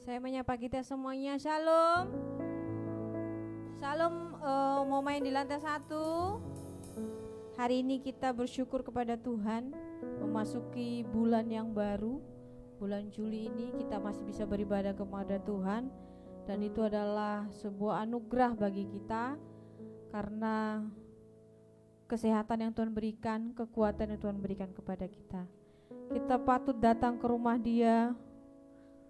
Saya menyapa kita semuanya, shalom. Shalom, mau main di lantai 1. Hari ini kita bersyukur kepada Tuhan, memasuki bulan yang baru. Bulan Juli ini kita masih bisa beribadah kepada Tuhan, dan itu adalah sebuah anugerah bagi kita karena kesehatan yang Tuhan berikan, kekuatan yang Tuhan berikan kepada kita. Kita patut datang ke rumah Dia,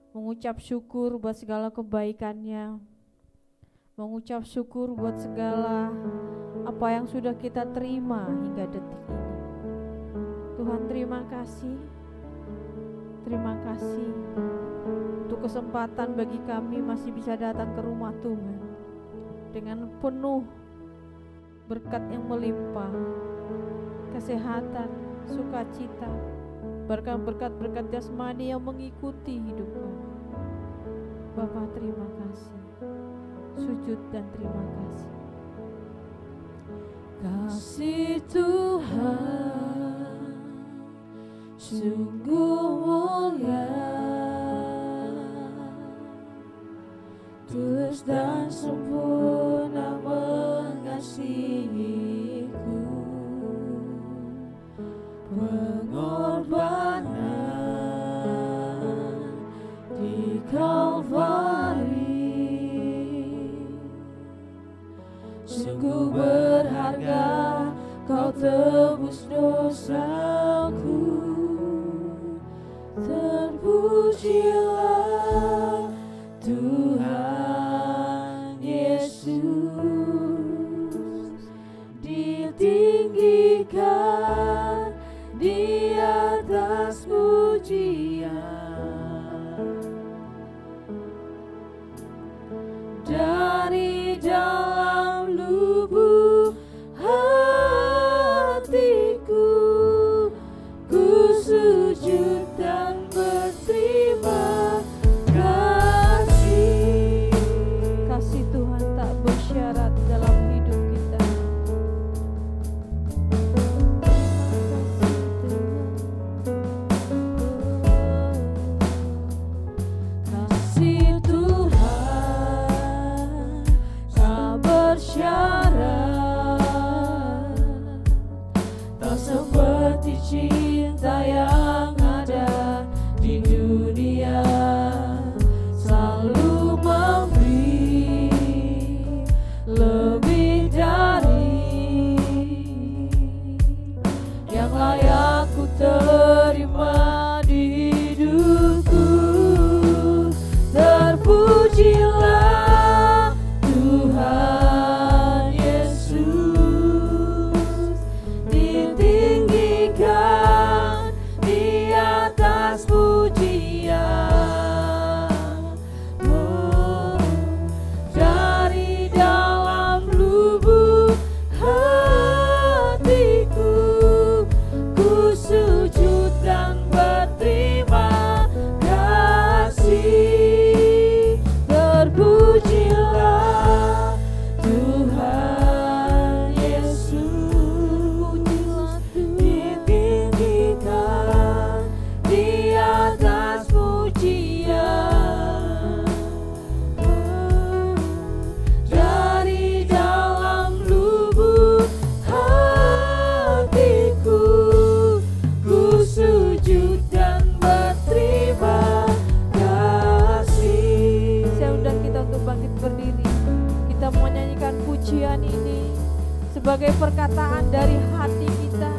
mengucap syukur buat segala kebaikannya, mengucap syukur buat segala apa yang sudah kita terima hingga detik ini. Tuhan, terima kasih untuk kesempatan bagi kami masih bisa datang ke rumah Tuhan dengan penuh berkat yang melimpah, kesehatan, sukacita, berkat-berkat jasmani yang mengikuti hidup kami. Bapa, terima kasih, sujud dan terima kasih. Kasih Tuhan sungguh mulia, tulus dan sempurna mengasihiku. Pengorbanan di Kalvari sungguh berharga, Kau tebus dosaku. Terpujilah Tuhan Yesus, ditinggikan di atas pujian. Dari dalam lubuk hatiku, ku sujud dan berterima kasih. Kasih Tuhan tak bersyarat dalam hidup kita. Kasih Tuhan tak bersyarat, tak seperti cinta yang ada di dunia. Selalu memberi lebih dari yang layak ku terima di hidupku. Terpujilah Tuhan Yesus, ditinggikan di atas pujian. Dari dalam lubuk hatiku, ku sujud dan berterima kasih. Terpujilah Tuhan Yesus, ditinggikan di atas pujian. Dari dalam lubuk hatiku, ku sujud dan berterima kasih. Saya undang kita untuk bangkit berdiri. Kita mau menyanyikan pujian ini sebagai perkataan dari hati kita,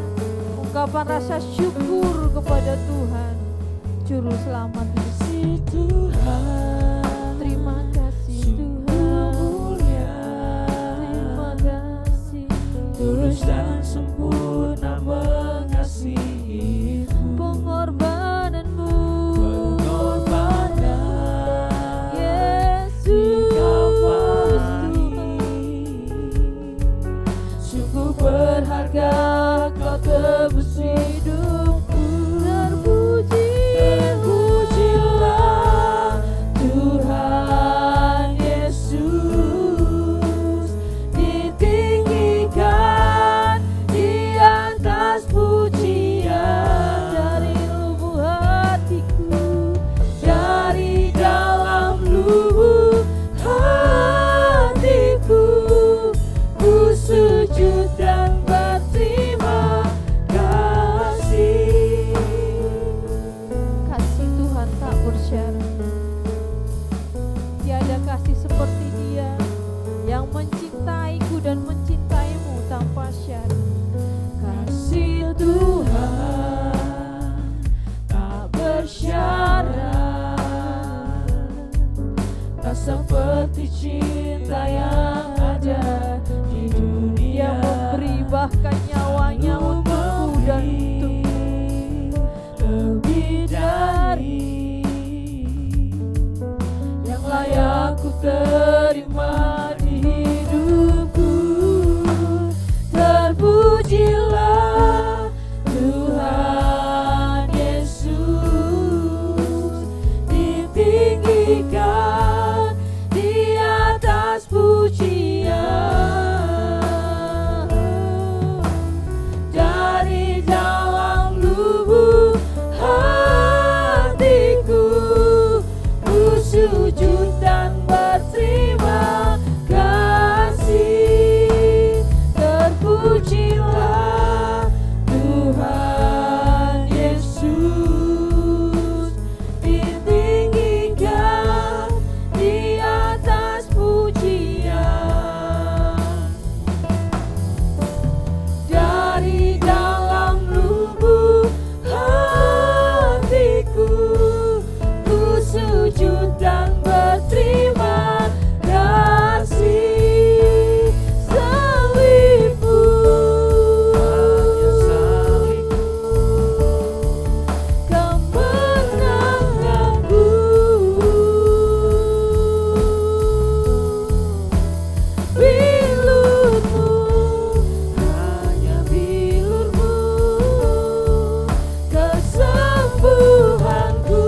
ungkapan rasa syukur kepada Tuhan, Juru Selamat kasih Tuhan. Terima kasih Tuhan mulia, terima kasih tulus dan sempurna mengasihi. Pengorbananmu, Yesus, sungguh berharga, Kau tebus hidupku. Terpujilah tak seperti cinta yang ada di dunia. Yang memberi bahkan nyawanya untukku dan untukmu, lebih dari yang layak ku terima di hidupku. Terpujilah Tuhan Yesus, ditinggikan di atas pujian. Dari dalam lubuk hatiku, ku sujud dan berterima kasih. Terpujilah Tuhan Yesus, ditinggikan di atas pujian. Dari dalam lubuk hatiku, ku sujud dan berterima kasih. Salibmu, hanya salibmu, kemenanganku. Bilurmu, hanya bilurmu, kesembuhanku.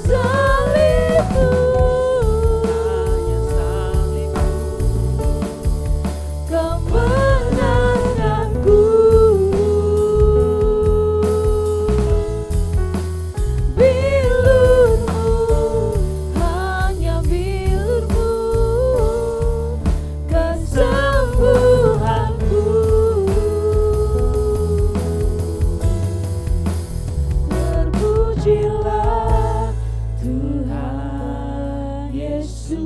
Salibmu, hanya salibmu, kemenanganku. Bilurmu, hanya bilurmu, kesembuhanku. Terpujilah Tuhan Yesus,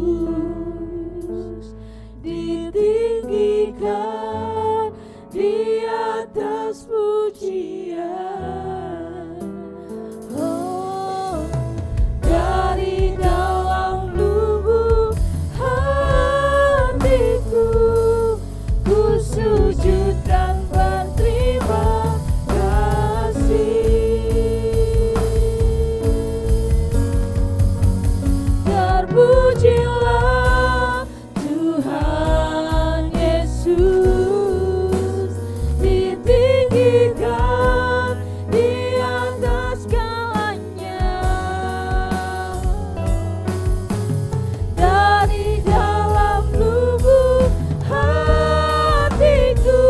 ditinggikan di atas pujian. Oh, dari dalam lubuk hatiku, ku sujud dan berterima kasih. Terpujilah Tuhan Yesus, ditinggikan di atas segalanya. Dari dalam lubuk hatiku,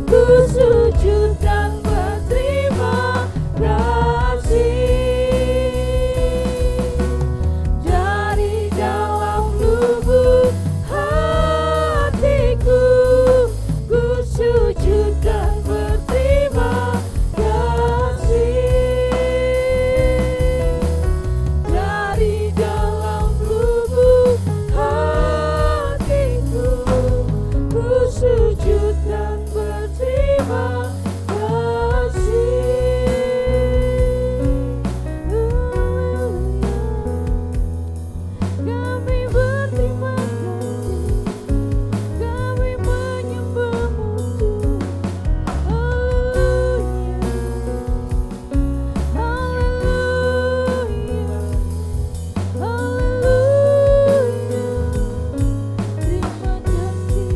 ku sujud dan berterima kasih. Dari dalam lubuk hatiku, ku sujud dan berterima kasih. Dari dalam lubuk hatiku, ku sujud dan berterima kasih. Kami berterima kasih, kami menyembah-Mu Tuhan. Haleluya, haleluya, haleluya. Terima kasih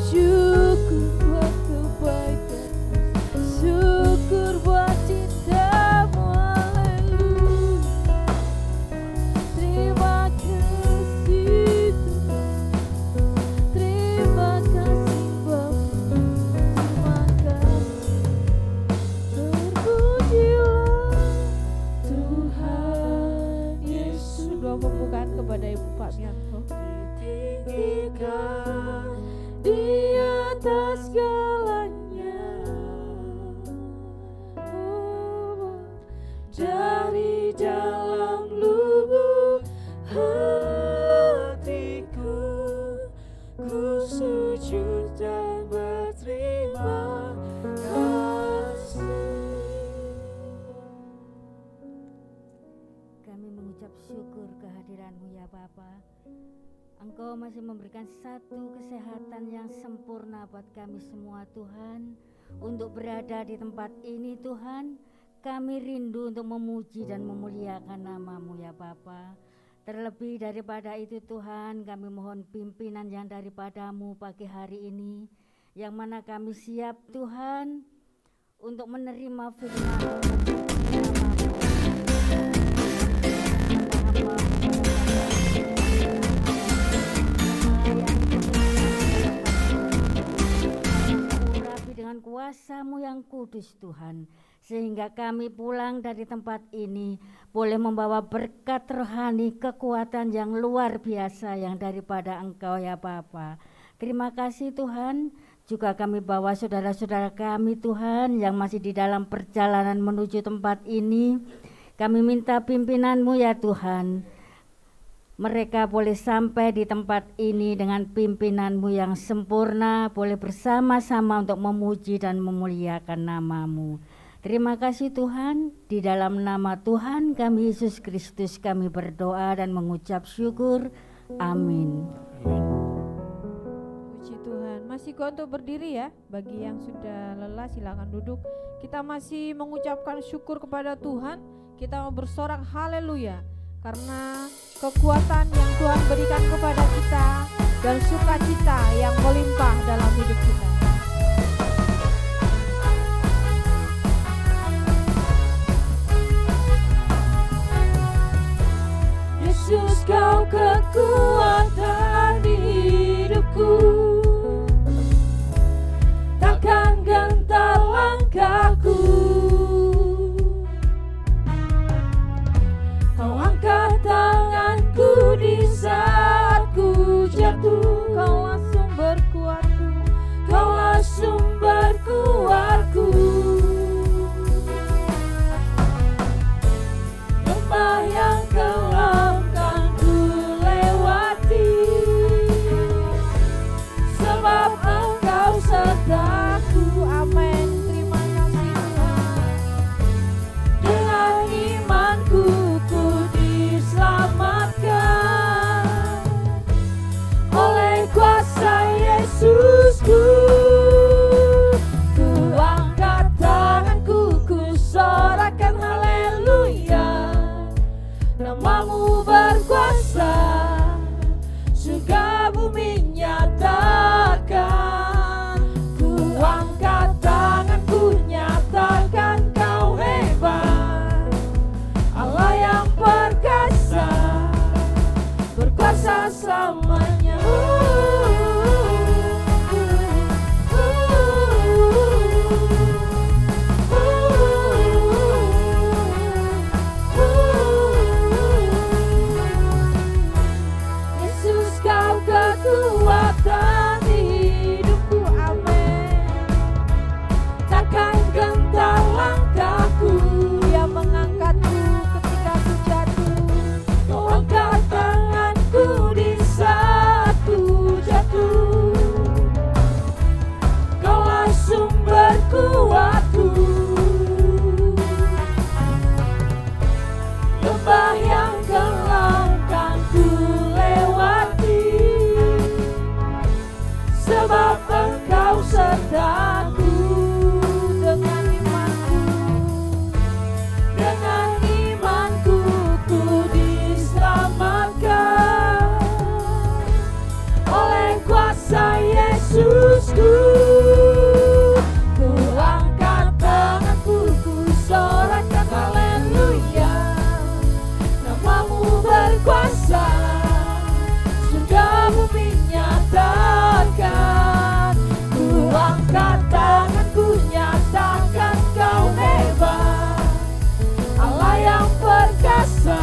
Tuhan. atas segalanya. Oh, dari dalam lubuk hatiku, ku sujud dan berterima kasih. Kami mengucap syukur kehadiran-Mu ya Bapa. Engkau masih memberikan satu kesehatan yang sempurna buat kami semua Tuhan. Untuk berada di tempat ini Tuhan, kami rindu untuk memuji dan memuliakan nama-Mu ya Bapa. Terlebih daripada itu Tuhan, kami mohon pimpinan yang daripada-Mu pagi hari ini, yang mana kami siap Tuhan untuk menerima firman-Mu. Dengan kuasa-Mu yang kudus Tuhan, sehingga kami pulang dari tempat ini boleh membawa berkat rohani, kekuatan yang luar biasa yang daripada Engkau ya Bapa. Terima kasih Tuhan. Juga kami bawa saudara-saudara kami Tuhan yang masih di dalam perjalanan menuju tempat ini. Kami minta pimpinan-Mu ya Tuhan. Mereka boleh sampai di tempat ini dengan pimpinan-Mu yang sempurna, boleh bersama-sama untuk memuji dan memuliakan nama-Mu. Terima kasih Tuhan, di dalam nama Tuhan kami Yesus Kristus kami berdoa dan mengucap syukur. Amin. Puji Tuhan. Masih kau untuk berdiri ya. Bagi yang sudah lelah silakan duduk. Kita masih mengucapkan syukur kepada Tuhan. Kita mau bersorak haleluya. Karena kekuatan yang Tuhan berikan kepada kita dan sukacita yang melimpah dalam hidup kita. Yesus, Kau kekuatan di hidupku, takkan gentar langkahku. Kau angkat tanganku di saat ku jatuh. Kaulah sumber kuatku, Kaulah sumber kuatku. Lembah yang kelam kan ku lewati, sebab Engkau sertaku. amin. Terima kasih Tuhan. Dengan imanku ku diselamatkan oleh kuasa Yesusku. Ku angkat tanganku, ku sorakan haleluya. Namamu berkuasa, surga bumi nyatakan. Ku angkat tanganku, nyatakan Kau hebat, Allah yang perkasa, berkuasa selamanya. Yesus, Kau kekuatan di hidupku, amin. Takkan gentar langkahku. Dia mengangkatku ketika ku jatuh. Kau angkat tanganku di saat ku jatuh. Kaulah sumber kuatku. Lembah yang kelam kan ku lewati, sebab Engkau sertaku. Dengan imanku, Dengan imanku ku diselamatkan oleh kuasa Yesusku. Ku angkat tanganku, ku sorakan haleluya. Namamu berkuasa, surga bumi nyatakan. Ku angkat tanganku, nyatakan Kau hebat, Allah yang perkasa,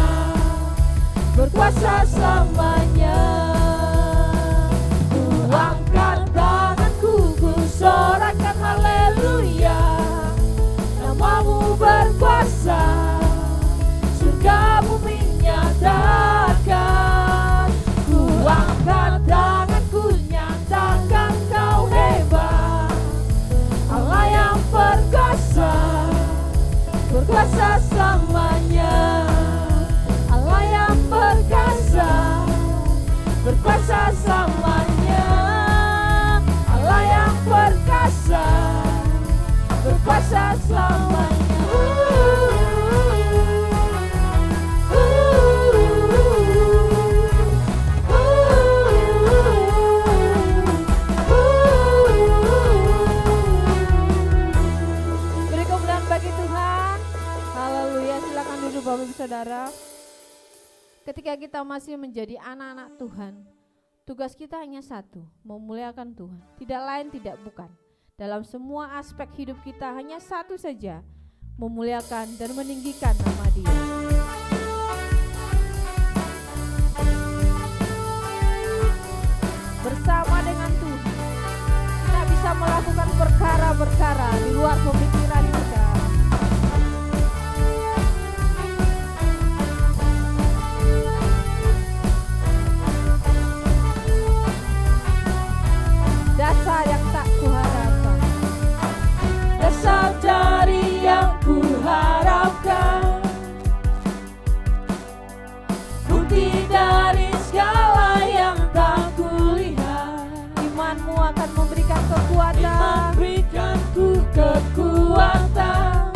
berkuasa selamanya. Ku angkat tanganku, ku selamanya. Beri kemuliaan bagi Tuhan. Haleluya, silakan duduk Bapak Ibu Saudara. Ketika kita masih menjadi anak-anak Tuhan, tugas kita hanya satu, memuliakan Tuhan. Tidak lain, tidak bukan. Dalam semua aspek hidup kita hanya satu saja, memuliakan dan meninggikan nama Dia. Bersama dengan Tuhan, kita bisa melakukan perkara-perkara di luar pemikiran kita. Dasar yang tak kuharapkan, Dasar dari yang kuharapkan, bukti dari segala yang tak kulihat. imanmu akan memberikan kekuatan. Berikanku kekuatan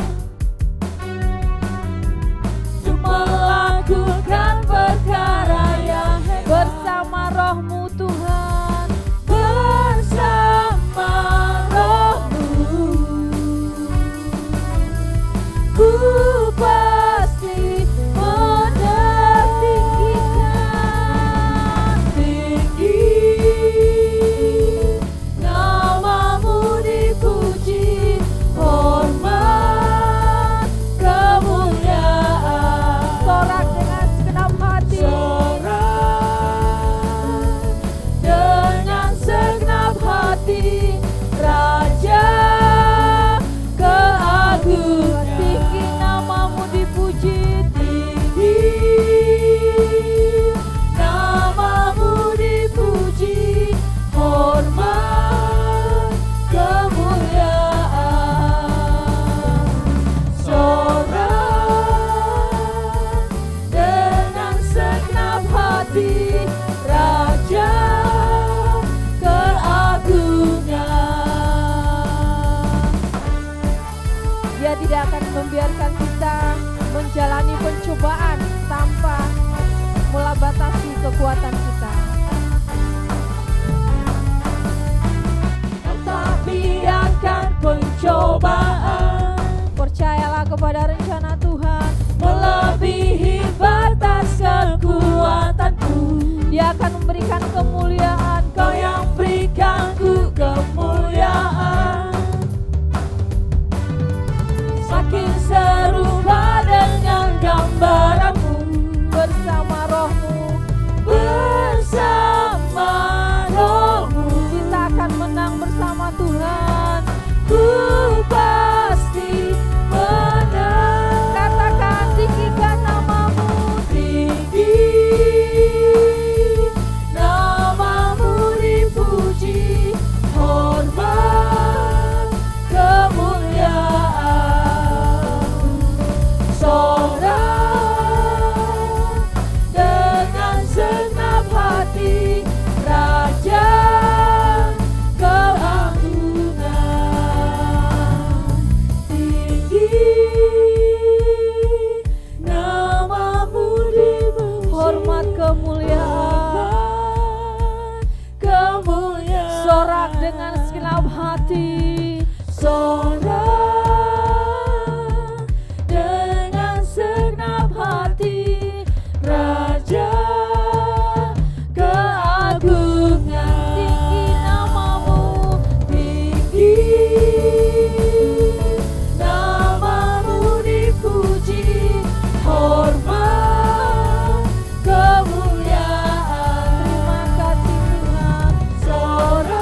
untuk melakukan perkara yang hebat. Bersama rohmu Tuhan, Bersama rohmu ku pasti meninggikan tinggi, namamu dipuji, hormat, kemuliaan. sorak dengan segenap hati. Dengan segenap hati, Raja keagungan. Tinggi namamu dipuji, Tinggi namamu dipuji, hormat, kemuliaan. Sorak dengan segenap hati, Raja keagungan. Dia tidak akan membiarkan kita menjalani pencobaan tanpa melabatasi kekuatan kita. Tak biarkan pencobaan Percayalah kepada rencana Tuhan, melebihi batas kekuatanku. Dia akan memberikan kemuliaan. Kau yang berikanku kemuliaan, makin serupa dengan gambaranmu. Bersama rohmu Bersama rohmu kita akan menang bersama Tuhan. ku pasti menang. Katakan, tinggikan namamu. Tinggi namamu dipuji, hormat, kemuliaan. Sorak dengan segenap hati, Raja keagungan. Tinggi namamu dipuji, Hormat, kemuliaan. kemuliaan. Sorak dengan segenap hati. Sorak dengan segenap hati, Raja keagungan. Tinggi namamu. Tinggi namamu dipuji, hormat, kemuliaan. Terima kasih Tuhan. Sorak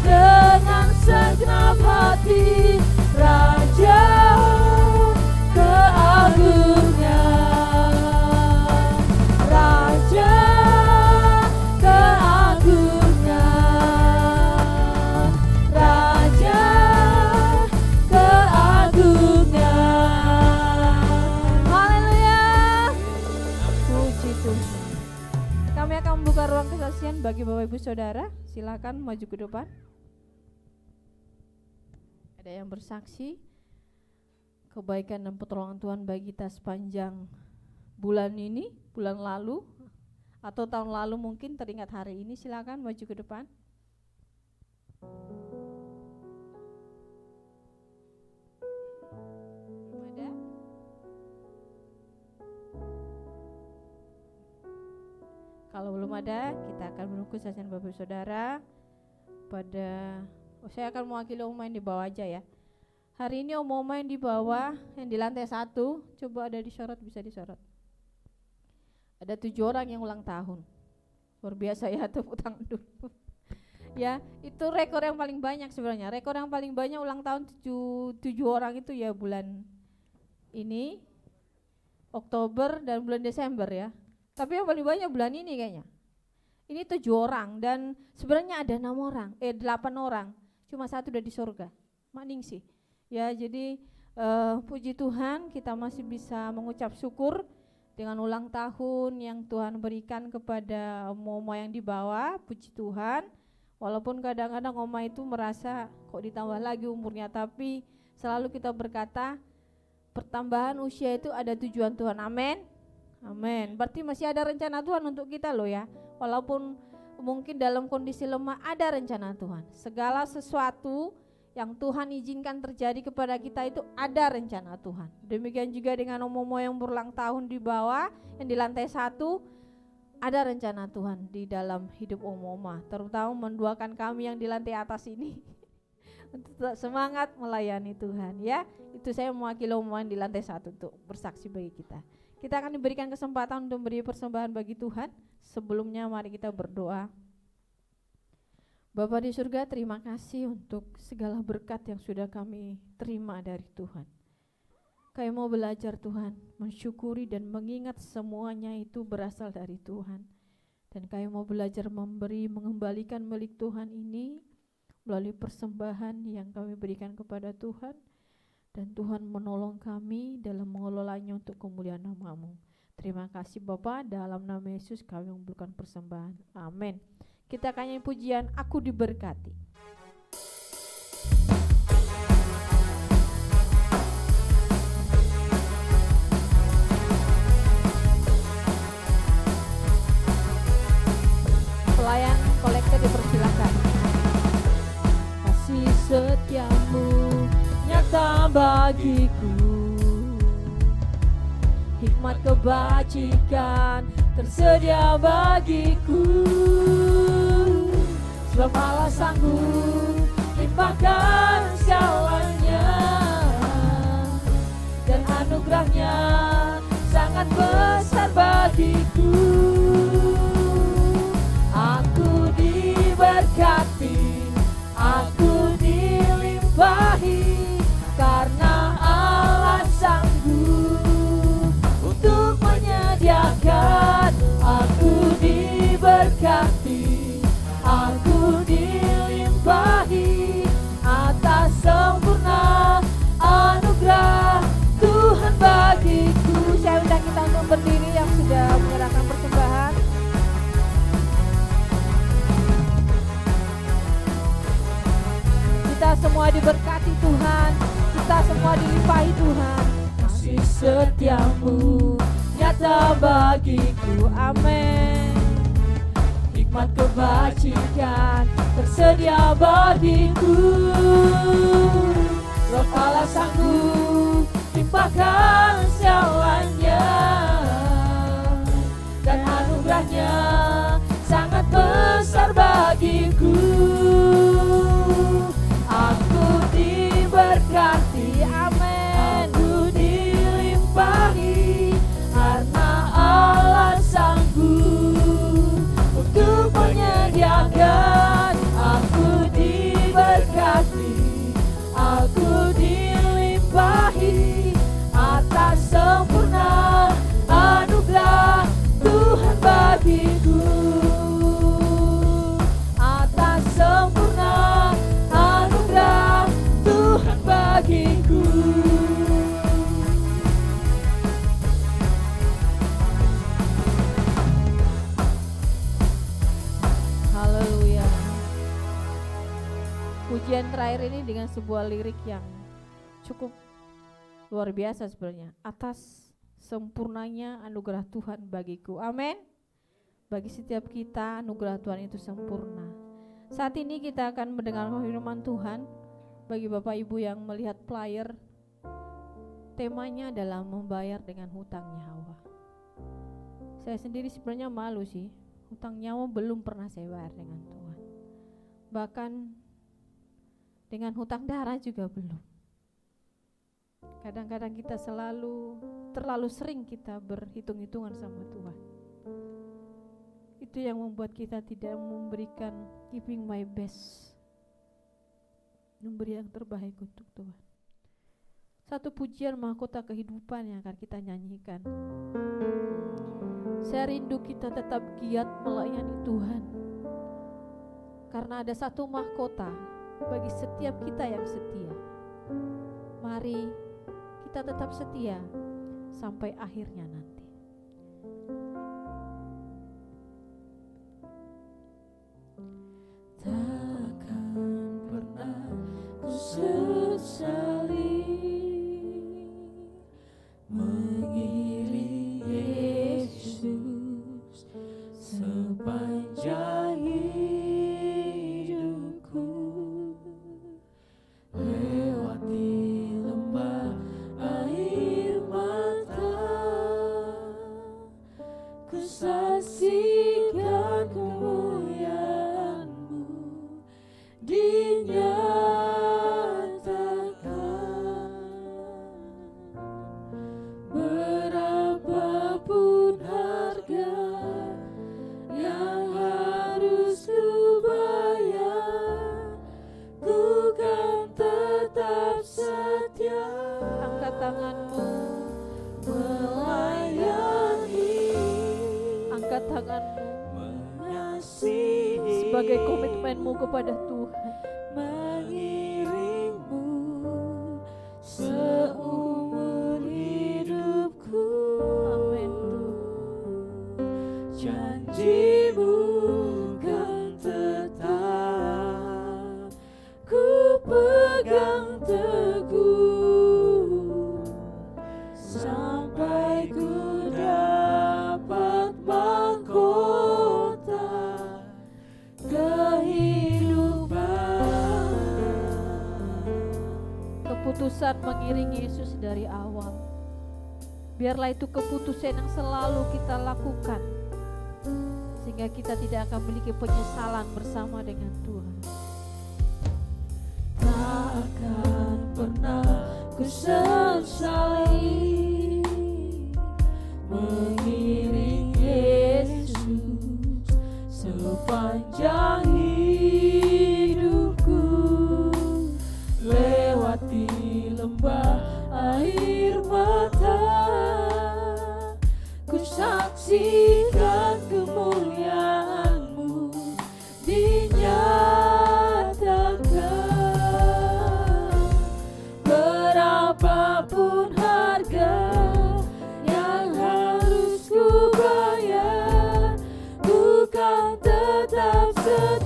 dengan segenap hati, Raja keagungan. Raja keagungan. Raja keagungan. Haleluya. Puji Tuhan. Kami akan membuka ruang kesaksian bagi Bapak Ibu Saudara. Silakan maju ke depan. Ada yang bersaksi kebaikan dan pertolongan Tuhan bagi kita sepanjang bulan ini, bulan lalu, atau tahun lalu mungkin teringat hari ini, silakan maju ke depan. Belum ada? Kalau belum ada, kita akan menunggu sajian Bapak Saudara pada saya akan mewakili Oma yang di bawah aja ya. Hari ini Oma yang di bawah, yang di lantai 1, coba ada disorot, bisa disorot. Ada 7 orang yang ulang tahun. Luar biasa ya, tepuk tangan dulu. Ya, itu rekor yang paling banyak sebenarnya. Rekor yang paling banyak ulang tahun 7 orang itu ya bulan ini, Oktober dan bulan Desember ya. Tapi yang paling banyak bulan ini kayaknya. Ini 7 orang dan sebenarnya ada 8 orang. Cuma 1 udah di surga. Maning sih. Ya, jadi puji Tuhan kita masih bisa mengucap syukur dengan ulang tahun yang Tuhan berikan kepada Oma yang di bawah. Puji Tuhan. Walaupun kadang-kadang Oma itu merasa kok ditambah lagi umurnya, tapi selalu kita berkata pertambahan usia itu ada tujuan Tuhan. Amin. Amin. Berarti masih ada rencana Tuhan untuk kita loh ya. Walaupun mungkin dalam kondisi lemah, ada rencana Tuhan. Segala sesuatu yang Tuhan izinkan terjadi kepada kita itu ada rencana Tuhan. Demikian juga dengan Omo yang berulang tahun di bawah, yang di lantai 1, ada rencana Tuhan di dalam hidup Oma, terutama mendoakan kami yang di lantai atas ini untuk tetap semangat melayani Tuhan ya. Itu saya mewakili Oma yang di lantai 1 untuk bersaksi bagi kita. Kita akan diberikan kesempatan untuk memberi persembahan bagi Tuhan. Sebelumnya mari kita berdoa. Bapa di surga, terima kasih untuk segala berkat yang sudah kami terima dari Tuhan. Kami mau belajar Tuhan, mensyukuri dan mengingat semuanya itu berasal dari Tuhan. Dan kami mau belajar memberi, mengembalikan milik Tuhan ini melalui persembahan yang kami berikan kepada Tuhan. Dan Tuhan menolong kami dalam mengelolanya untuk kemuliaan nama-Mu. Terima kasih Bapa, dalam nama Yesus kami memberikan persembahan. Amin. Kita akan nyanyi pujian Aku Diberkati. Pelayan kolektor dipersilakan. Kasih setiamu nyata bagiku, hikmat kebajikan tersedia bagiku. Sebab Allah sanggup limpahkan segalanya, dan anugerahnya sangat besar bagiku. Aku diberkati, aku dilimpahi, karena Allah sanggup untuk menyediakan. Aku diberkati, aku dilimpahi atas sempurna anugerah Tuhan bagiku. Saya undang kita untuk berdiri yang sudah menyerahkan persembahan. Kita semua diberkati Tuhan, kita semua dilimpahi Tuhan. Kasih setiamu nyata bagiku, amin. Hikmat kebajikan tersedia bagiku. Roh Allah sanggup limpahkan segalanya, dan anugerahnya sangat besar bagiku. Aku diberkati, amin. Aku dilimpahi, karena Allah sanggup untuk menyediakan. Aku diberkati, aku dilimpahi atas sempurna Pujian terakhir ini dengan sebuah lirik yang cukup luar biasa sebenarnya. Atas sempurnanya anugerah Tuhan bagiku. Amin. Bagi setiap kita anugerah Tuhan itu sempurna. Saat ini kita akan mendengar firman Tuhan. Bagi Bapak Ibu yang melihat flyer, temanya adalah membayar dengan hutang nyawa. Saya sendiri sebenarnya malu sih, hutang nyawa belum pernah saya bayar dengan Tuhan. Bahkan dengan hutang darah juga belum. Kadang-kadang kita terlalu sering kita berhitung-hitungan sama Tuhan. Itu yang membuat kita tidak memberikan giving my best, memberi yang terbaik untuk Tuhan. Satu pujian mahkota kehidupan yang akan kita nyanyikan. Saya rindu kita tetap giat melayani Tuhan, karena ada satu mahkota bagi setiap kita yang setia. Mari kita tetap setia sampai akhirnya nanti. Takkan pernah ku sesali mengiring Yesus sepanjang hidupku, lewati lembah air mata, ku saksikan kemuliaan-Mu dinyatakan. Berapapun harga yang harus ku bayar, ku kan tetap setia. Angkat tanganmu, melayani, angkat tanganmu mengasihi, sebagai komitmenmu kepada Tuhan. mengiringmu seumur hidupku. Amin. Janji-Mu kan tetap ku pegang teguh, sampai ku dapat mahkota kehidupan. Keputusan mengiringi Yesus dari awal, biarlah itu keputusan yang selalu kita lakukan, sehingga kita tidak akan memiliki penyesalan bersama dengan Tuhan. Tak akan pernah ku sesali mengiring Yesus sepanjang hidupku, lewati lembah air mata, ku saksikan kemuliaan-Mu dinyatakan. Berapapun harga yang harus ku bayar, ku kan tetap setia.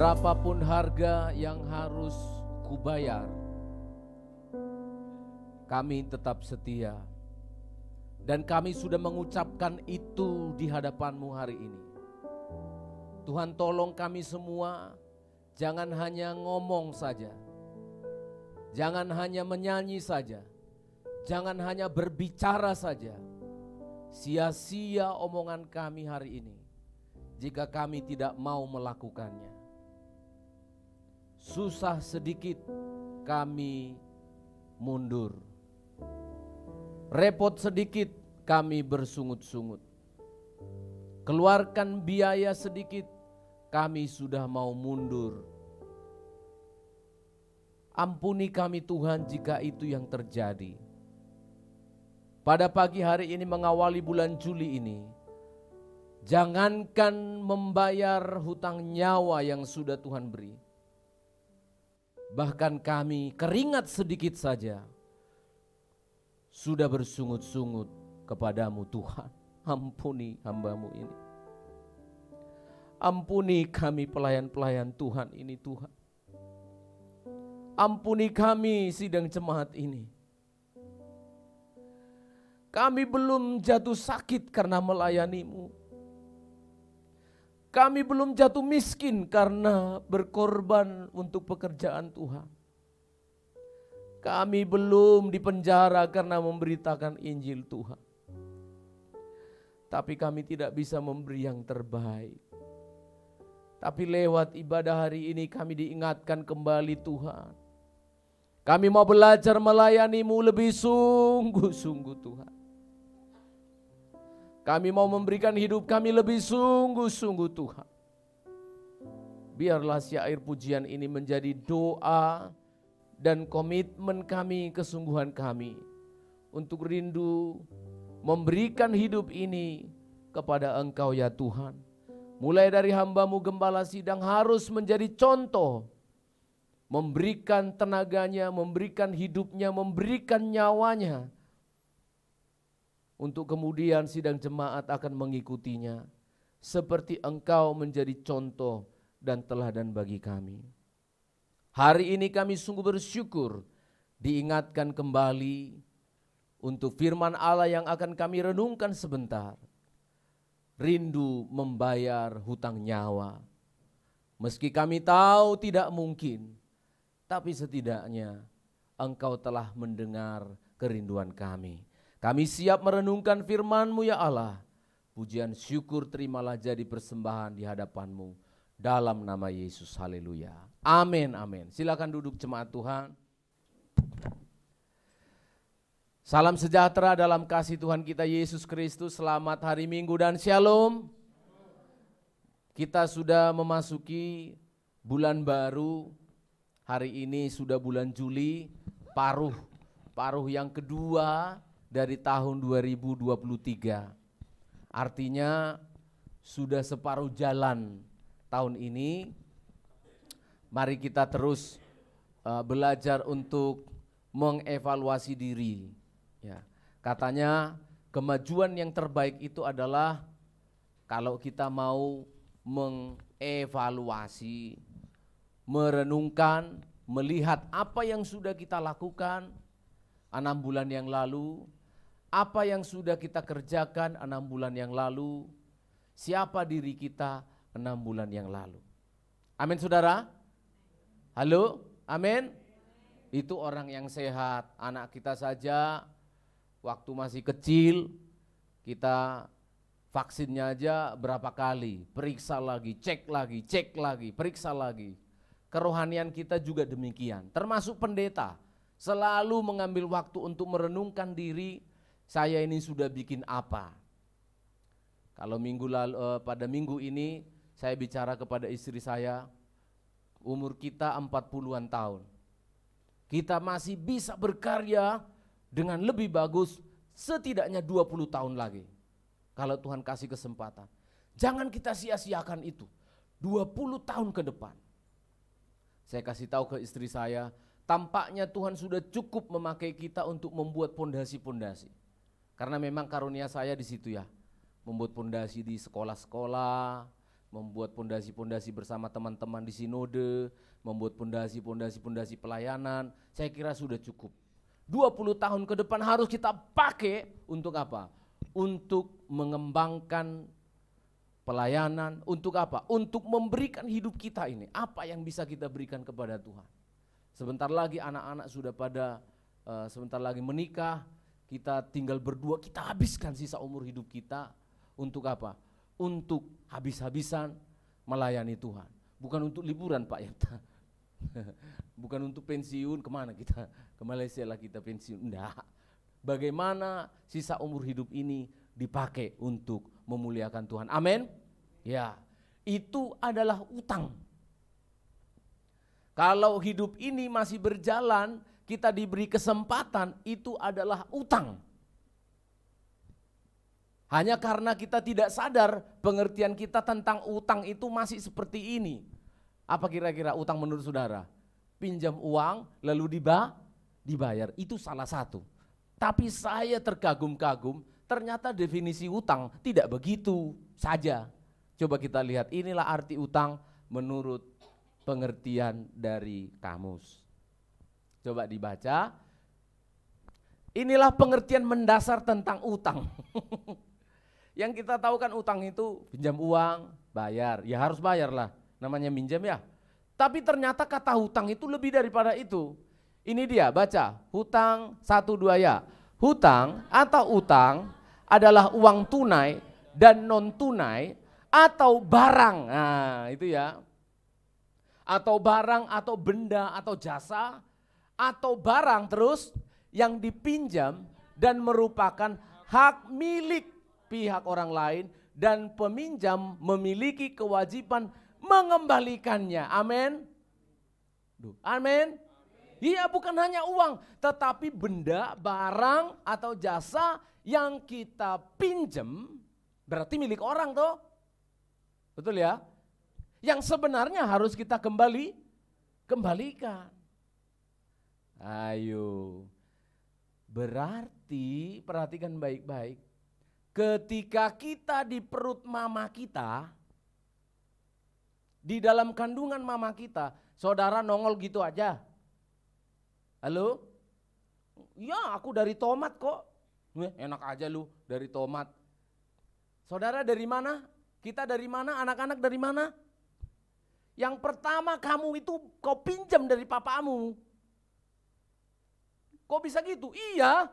Berapapun harga yang harus kubayar, kami tetap setia. Dan kami sudah mengucapkan itu di hadapan-Mu hari ini. Tuhan, tolong kami semua, jangan hanya ngomong saja, jangan hanya menyanyi saja, jangan hanya berbicara saja. Sia-sia omongan kami hari ini jika kami tidak mau melakukannya. Susah sedikit kami mundur, repot sedikit kami bersungut-sungut, keluarkan biaya sedikit kami sudah mau mundur. Ampuni kami Tuhan jika itu yang terjadi. Pada pagi hari ini mengawali bulan Juli ini, jangankan membayar hutang nyawa yang sudah Tuhan beri, bahkan kami keringat sedikit saja sudah bersungut-sungut kepadamu Tuhan. Ampuni hamba-Mu ini. Ampuni kami pelayan-pelayan Tuhan ini Tuhan. Ampuni kami sidang jemaat ini. Kami belum jatuh sakit karena melayani-Mu. Kami belum jatuh miskin karena berkorban untuk pekerjaan Tuhan. Kami belum dipenjara karena memberitakan Injil Tuhan. Tapi kami tidak bisa memberi yang terbaik. Tapi lewat ibadah hari ini kami diingatkan kembali Tuhan. Kami mau belajar melayani-Mu lebih sungguh-sungguh Tuhan. Kami mau memberikan hidup kami lebih sungguh-sungguh Tuhan. Biarlah syair pujian ini menjadi doa dan komitmen kami, kesungguhan kami untuk rindu memberikan hidup ini kepada Engkau ya Tuhan. Mulai dari hamba-Mu Gembala Sidang harus menjadi contoh, memberikan tenaganya, memberikan hidupnya, memberikan nyawanya, untuk kemudian sidang jemaat akan mengikutinya, seperti Engkau menjadi contoh dan teladan bagi kami. Hari ini kami sungguh bersyukur diingatkan kembali untuk firman Allah yang akan kami renungkan sebentar. Rindu membayar hutang nyawa. Meski kami tahu tidak mungkin, tapi setidaknya Engkau telah mendengar kerinduan kami. Kami siap merenungkan firman-Mu ya Allah. Pujian syukur terimalah jadi persembahan di hadapan-Mu. Dalam nama Yesus, haleluya. Amin, amin. Silakan duduk jemaat Tuhan. Salam sejahtera dalam kasih Tuhan kita Yesus Kristus. Selamat hari Minggu dan shalom. Kita sudah memasuki bulan baru. Hari ini sudah bulan Juli, paruh yang kedua dari tahun 2023. Artinya sudah separuh jalan tahun ini. Mari kita terus belajar untuk mengevaluasi diri. Ya, katanya kemajuan yang terbaik itu adalah kalau kita mau mengevaluasi, merenungkan, melihat apa yang sudah kita lakukan 6 bulan yang lalu, apa yang sudah kita kerjakan 6 bulan yang lalu, siapa diri kita 6 bulan yang lalu. Amin saudara? Halo? Amin? Itu orang yang sehat. Anak kita saja waktu masih kecil, kita vaksinnya aja berapa kali, periksa lagi, cek lagi, periksa lagi. Kerohanian kita juga demikian, termasuk pendeta. Selalu mengambil waktu untuk merenungkan diri, saya ini sudah bikin apa. Kalau pada minggu ini saya bicara kepada istri saya, umur kita 40-an tahun. Kita masih bisa berkarya dengan lebih bagus setidaknya 20 tahun lagi. Kalau Tuhan kasih kesempatan. Jangan kita sia-siakan itu. 20 tahun ke depan. Saya kasih tahu ke istri saya, tampaknya Tuhan sudah cukup memakai kita untuk membuat pondasi-pondasi. Karena memang karunia saya di situ ya. Membuat pondasi di sekolah-sekolah, membuat pondasi-pondasi bersama teman-teman di sinode, membuat pondasi pelayanan, saya kira sudah cukup. 20 tahun ke depan harus kita pakai untuk apa? Untuk mengembangkan pelayanan, untuk apa? Untuk memberikan hidup kita ini, apa yang bisa kita berikan kepada Tuhan. Sebentar lagi anak-anak sudah pada sebentar lagi menikah, kita tinggal berdua, kita habiskan sisa umur hidup kita untuk apa? Untuk habis-habisan melayani Tuhan. Bukan untuk liburan Pak Yata. Bukan untuk pensiun, kemana kita? Ke Malaysia lah kita pensiun, enggak. Bagaimana sisa umur hidup ini dipakai untuk memuliakan Tuhan, amin? Ya, itu adalah utang. Kalau hidup ini masih berjalan, kita diberi kesempatan, itu adalah utang. Hanya karena kita tidak sadar pengertian kita tentang utang itu masih seperti ini. Apa kira-kira utang menurut saudara? Pinjam uang lalu dibayar, itu salah satu. Tapi saya terkagum-kagum, ternyata definisi utang tidak begitu saja. Coba kita lihat, inilah arti utang menurut pengertian dari kamus. Coba dibaca. Inilah pengertian mendasar tentang utang. Yang kita tahu kan utang itu pinjam uang, bayar. Ya harus bayar lah, namanya minjam ya. Tapi ternyata kata hutang itu lebih daripada itu. Ini dia, baca. Hutang 1-2 ya. Hutang atau utang adalah uang tunai dan non tunai atau barang. Nah, itu ya. Atau barang atau benda atau jasa atau barang terus yang dipinjam dan merupakan hak milik pihak orang lain dan peminjam memiliki kewajiban mengembalikannya. Amin. Amin. Iya, bukan hanya uang, tetapi benda, barang atau jasa yang kita pinjam berarti milik orang toh. Betul ya? Yang sebenarnya harus kita kembalikan. Ayo. Berarti perhatikan baik-baik. Ketika kita di perut mama kita, di dalam kandungan mama kita, saudara nongol gitu aja. Halo? Ya, aku dari tomat kok. Enak aja lu dari tomat. Saudara dari mana? Kita dari mana? Anak-anak dari mana? Yang pertama kamu itu kau pinjam dari papamu. Kok bisa gitu? Iya.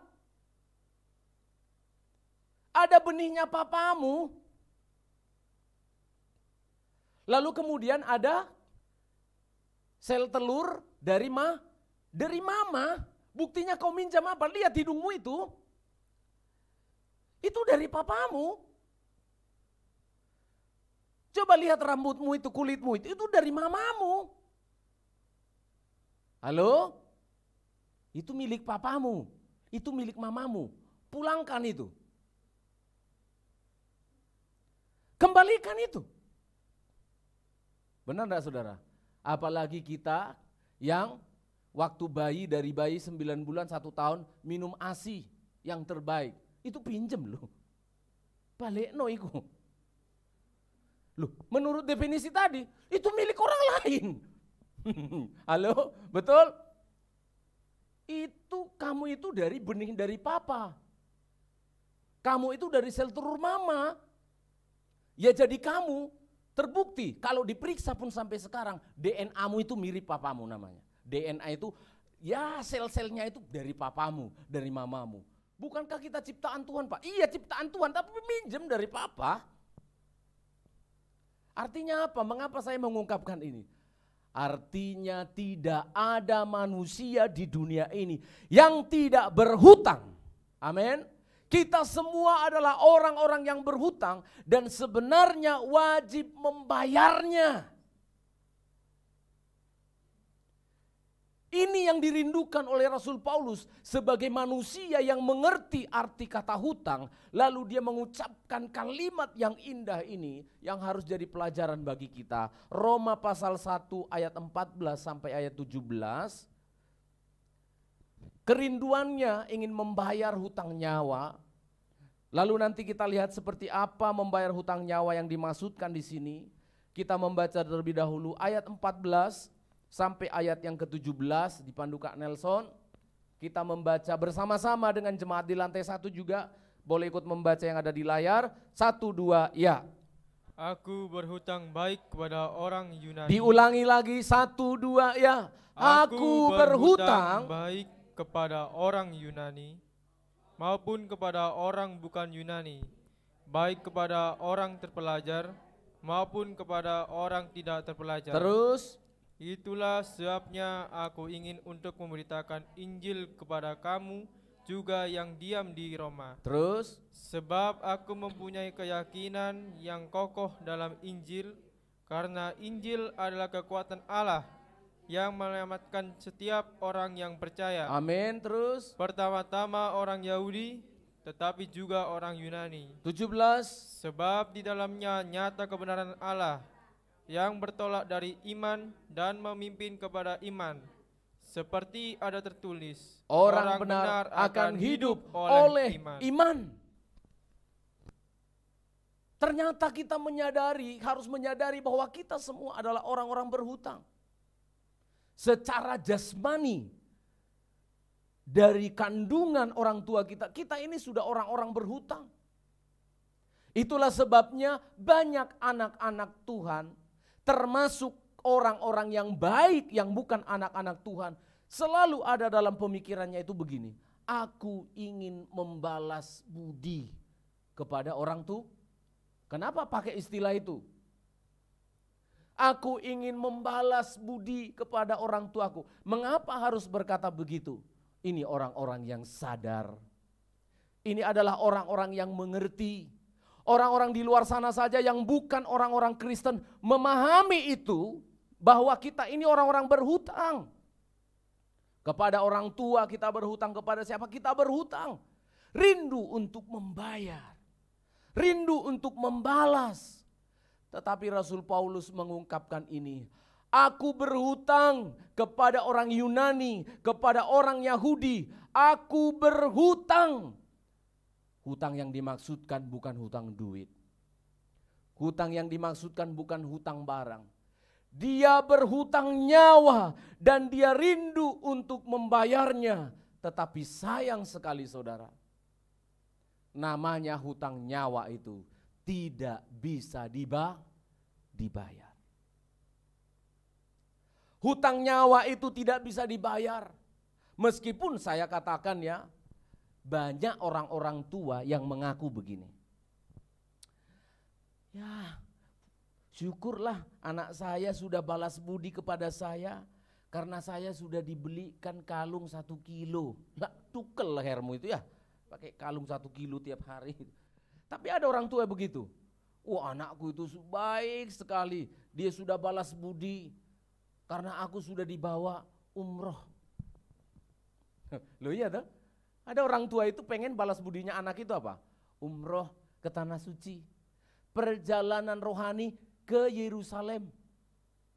Ada benihnya papamu. Lalu kemudian ada sel telur dari mama. Buktinya kau minjam apa? Lihat hidungmu itu. Itu dari papamu. Coba lihat rambutmu itu, kulitmu itu dari mamamu. Halo? Itu milik papamu. Itu milik mamamu. Pulangkan itu. Kembalikan itu. Benar enggak saudara? Apalagi kita yang waktu bayi, dari bayi 9 bulan 1 tahun minum ASI yang terbaik. Itu pinjem loh. Balekno iku. Loh, menurut definisi tadi itu milik orang lain. Halo, betul? Itu kamu itu dari benih dari papa. Kamu itu dari sel telur mama. Ya jadi kamu terbukti kalau diperiksa pun sampai sekarang DNA-mu itu mirip papamu namanya. DNA itu ya sel-selnya itu dari papamu, dari mamamu. Bukankah kita ciptaan Tuhan Pak? Iya ciptaan Tuhan tapi minjem dari papa. Artinya apa? Mengapa saya mengungkapkan ini? Artinya tidak ada manusia di dunia ini yang tidak berhutang. Amin. Kita semua adalah orang-orang yang berhutang dan sebenarnya wajib membayarnya. Ini yang dirindukan oleh Rasul Paulus sebagai manusia yang mengerti arti kata hutang. Lalu dia mengucapkan kalimat yang indah ini yang harus jadi pelajaran bagi kita. Roma pasal 1 ayat 14 sampai ayat 17. Kerinduannya ingin membayar hutang nyawa. Lalu nanti kita lihat seperti apa membayar hutang nyawa yang dimaksudkan di sini. Kita membaca terlebih dahulu ayat 14 sampai ayat yang ke-17 dipandu Kak Nelson. Kita membaca bersama-sama dengan jemaat di lantai 1 juga. Boleh ikut membaca yang ada di layar. 1, 2, ya. Aku berhutang baik kepada orang Yunani. Diulangi lagi 1, 2, ya. Aku berhutang baik kepada orang Yunani maupun kepada orang bukan Yunani, baik kepada orang terpelajar maupun kepada orang tidak terpelajar. Terus, itulah sebabnya aku ingin untuk memberitakan Injil kepada kamu juga yang diam di Roma. terus, Sebab aku mempunyai keyakinan yang kokoh dalam Injil, karena Injil adalah kekuatan Allah yang menyelamatkan setiap orang yang percaya. amin. Terus, Pertama-tama orang Yahudi, tetapi juga orang Yunani. 17, Sebab di dalamnya nyata kebenaran Allah yang bertolak dari iman dan memimpin kepada iman. Seperti ada tertulis, orang benar akan hidup oleh iman. Ternyata kita harus menyadari bahwa kita semua adalah orang-orang berhutang. Secara jasmani, dari kandungan orang tua kita, kita ini sudah orang-orang berhutang. Itulah sebabnya banyak anak-anak Tuhan, termasuk orang-orang yang baik yang bukan anak-anak Tuhan, selalu ada dalam pemikirannya itu begini, aku ingin membalas budi kepada orang tua. Kenapa pakai istilah itu? Aku ingin membalas budi kepada orang tuaku. Mengapa harus berkata begitu? Ini orang-orang yang sadar. Ini adalah orang-orang yang mengerti. Orang-orang di luar sana saja yang bukan orang-orang Kristen memahami itu, bahwa kita ini orang-orang berhutang. Kepada orang tua kita berhutang, kepada siapa kita berhutang. Rindu untuk membayar. Rindu untuk membalas. Tetapi Rasul Paulus mengungkapkan ini. Aku berhutang kepada orang Yunani, kepada orang Yahudi. Aku berhutang. Hutang yang dimaksudkan bukan hutang duit. Hutang yang dimaksudkan bukan hutang barang. Dia berhutang nyawa dan dia rindu untuk membayarnya. Tetapi sayang sekali saudara, namanya hutang nyawa itu tidak bisa dibayar. Hutang nyawa itu tidak bisa dibayar. Meskipun saya katakan ya, banyak orang-orang tua yang mengaku begini. Ya, syukurlah anak saya sudah balas budi kepada saya, karena saya sudah dibelikan kalung 1 kilo. Lah, tukel lehermu itu ya, pakai kalung 1 kilo tiap hari. Tapi ada orang tua begitu. Wah, anakku itu baik sekali, dia sudah balas budi karena aku sudah dibawa umroh. Loh iya toh? Ada orang tua itu pengen balas budinya anak itu apa? Umroh ke Tanah Suci. Perjalanan rohani ke Yerusalem.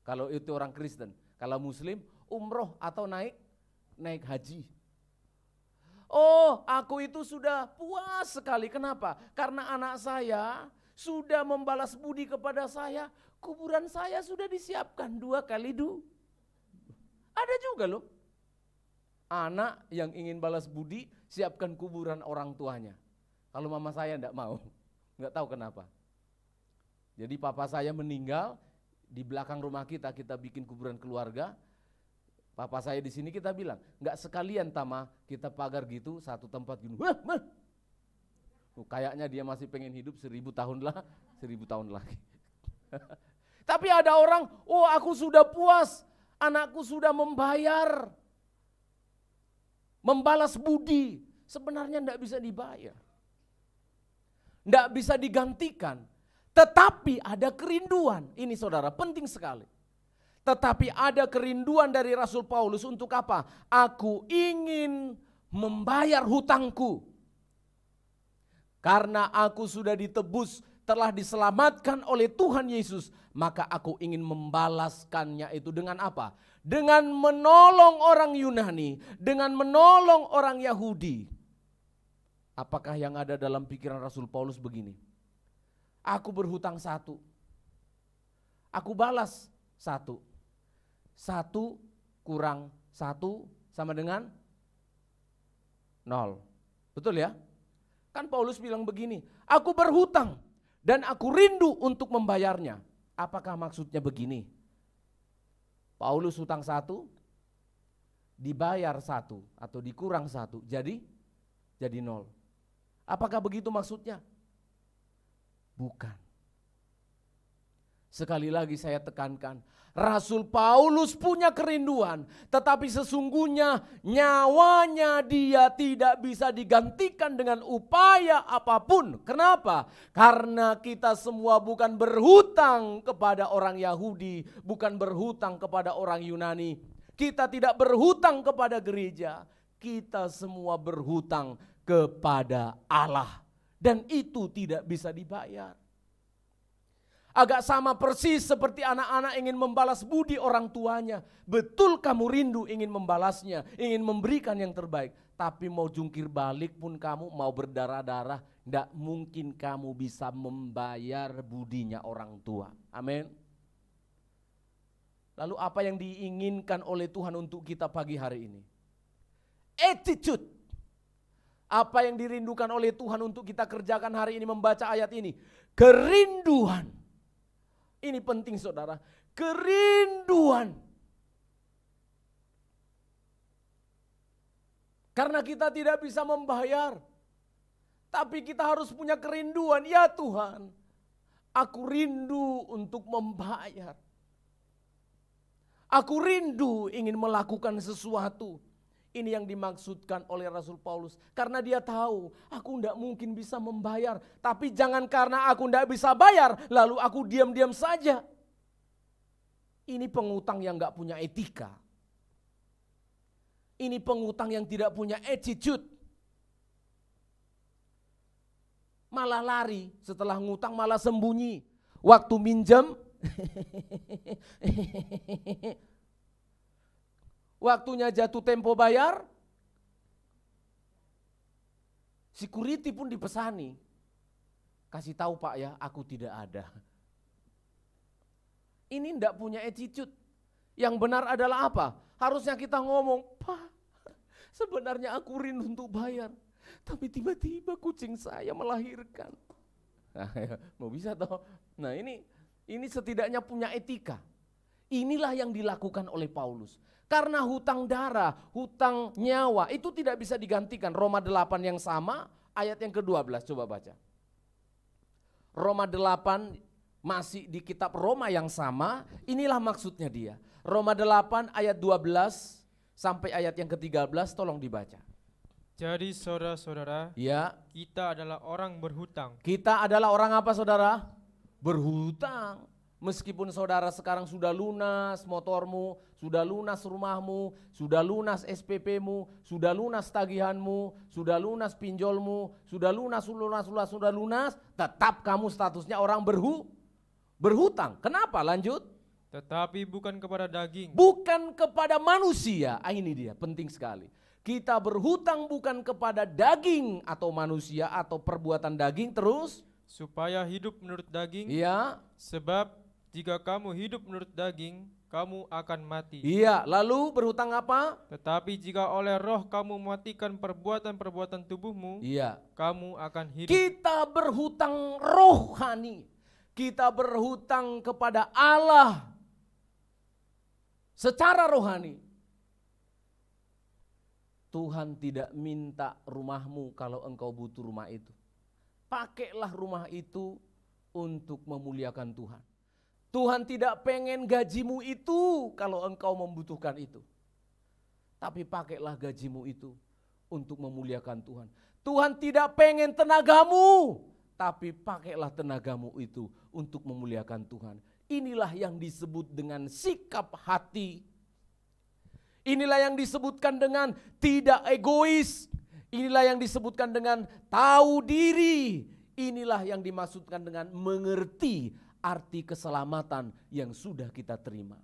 Kalau itu orang Kristen. Kalau Muslim umroh atau naik haji. Oh, aku itu sudah puas sekali. Kenapa? Karena anak saya sudah membalas budi kepada saya. Kuburan saya sudah disiapkan 2 kali 2. Ada juga loh. Anak yang ingin balas budi, siapkan kuburan orang tuanya. Kalau mama saya enggak mau, enggak tahu kenapa. Jadi papa saya meninggal, di belakang rumah kita bikin kuburan keluarga. Papa saya di sini kita bilang, enggak sekalian Tama, kita pagar gitu, satu tempat gini. Kayaknya dia masih pengen hidup 1000 tahun lah, 1000 tahun lagi. Tapi ada orang, oh aku sudah puas, anakku sudah membayar. Membalas budi, sebenarnya enggak bisa dibayar. Enggak bisa digantikan, tetapi ada kerinduan. Ini saudara, penting sekali. Tetapi ada kerinduan dari Rasul Paulus untuk apa? Aku ingin membayar hutangku. Karena aku sudah ditebus, telah diselamatkan oleh Tuhan Yesus, maka aku ingin membalaskannya itu dengan apa? Dengan menolong orang Yunani, dengan menolong orang Yahudi. Apakah yang ada dalam pikiran Rasul Paulus begini? Aku berhutang 1. Aku balas 1. 1 kurang 1 sama dengan 0. Betul ya? Kan Paulus bilang begini, aku berhutang dan aku rindu untuk membayarnya. Apakah maksudnya begini? Paulus hutang 1, dibayar 1 atau dikurang 1, jadi 0. Apakah begitu maksudnya? Bukan. Sekali lagi saya tekankan, Rasul Paulus punya kerinduan, tetapi sesungguhnya nyawanya dia tidak bisa digantikan dengan upaya apapun. Kenapa? Karena kita semua bukan berhutang kepada orang Yahudi, bukan berhutang kepada orang Yunani. Kita tidak berhutang kepada gereja, kita semua berhutang kepada Allah. Dan itu tidak bisa dibayar. Agak sama persis seperti anak-anak ingin membalas budi orang tuanya. Betul kamu rindu ingin membalasnya, ingin memberikan yang terbaik. Tapi mau jungkir balik pun kamu, mau berdarah-darah, tidak mungkin kamu bisa membayar budinya orang tua. Amin. Lalu apa yang diinginkan oleh Tuhan untuk kita pagi hari ini? Attitude. Apa yang dirindukan oleh Tuhan untuk kita kerjakan hari ini membaca ayat ini? Kerinduan. Ini penting saudara, kerinduan. Karena kita tidak bisa membayar, tapi kita harus punya kerinduan. Ya Tuhan, aku rindu untuk membayar. Aku rindu ingin melakukan sesuatu. Ini yang dimaksudkan oleh Rasul Paulus. Karena dia tahu, aku tidak mungkin bisa membayar. Tapi jangan karena aku tidak bisa bayar, lalu aku diam-diam saja. Ini pengutang yang gak punya etika. Ini pengutang yang tidak punya attitude. Malah lari, setelah ngutang malah sembunyi. Waktu minjem, waktunya jatuh tempo bayar, security pun dipesani. Kasih tahu Pak ya, aku tidak ada. Ini enggak punya attitude. Yang benar adalah apa? Harusnya kita ngomong, Pak, sebenarnya aku rindu untuk bayar. Tapi tiba-tiba kucing saya melahirkan. Nah, mau bisa toh? Nah ini setidaknya punya etika. Inilah yang dilakukan oleh Paulus. Karena hutang darah, hutang nyawa itu tidak bisa digantikan. Roma 8 yang sama, ayat yang ke-12 coba baca. Roma 8 masih di kitab Roma yang sama, inilah maksudnya dia. Roma 8 ayat 12 sampai ayat yang ke-13 tolong dibaca. Jadi saudara-saudara, Ya, kita adalah orang berhutang. kita adalah orang apa saudara? Berhutang. Meskipun saudara sekarang sudah lunas motormu, sudah lunas rumahmu, sudah lunas SPP-mu, sudah lunas tagihanmu, sudah lunas pinjolmu, sudah lunas, tetap kamu statusnya orang berhutang. Kenapa? Lanjut. Tetapi bukan kepada daging. Bukan kepada manusia. Ini dia, penting sekali. Kita berhutang bukan kepada daging atau manusia atau perbuatan daging terus. Supaya hidup menurut daging. Iya. Sebab jika kamu hidup menurut daging, kamu akan mati. Iya, lalu berhutang apa? Tetapi jika oleh roh kamu mematikan perbuatan-perbuatan tubuhmu, Iya. kamu akan hidup. Kita berhutang rohani. Kita berhutang kepada Allah secara rohani. Tuhan tidak minta rumahmu kalau engkau butuh rumah itu. Pakailah rumah itu untuk memuliakan Tuhan. Tuhan tidak pengen gajimu itu kalau engkau membutuhkan itu. Tapi pakailah gajimu itu untuk memuliakan Tuhan. Tuhan tidak pengen tenagamu, tapi pakailah tenagamu itu untuk memuliakan Tuhan. Inilah yang disebut dengan sikap hati. Inilah yang disebutkan dengan tidak egois. Inilah yang disebutkan dengan tahu diri. Inilah yang dimaksudkan dengan mengerti arti keselamatan yang sudah kita terima.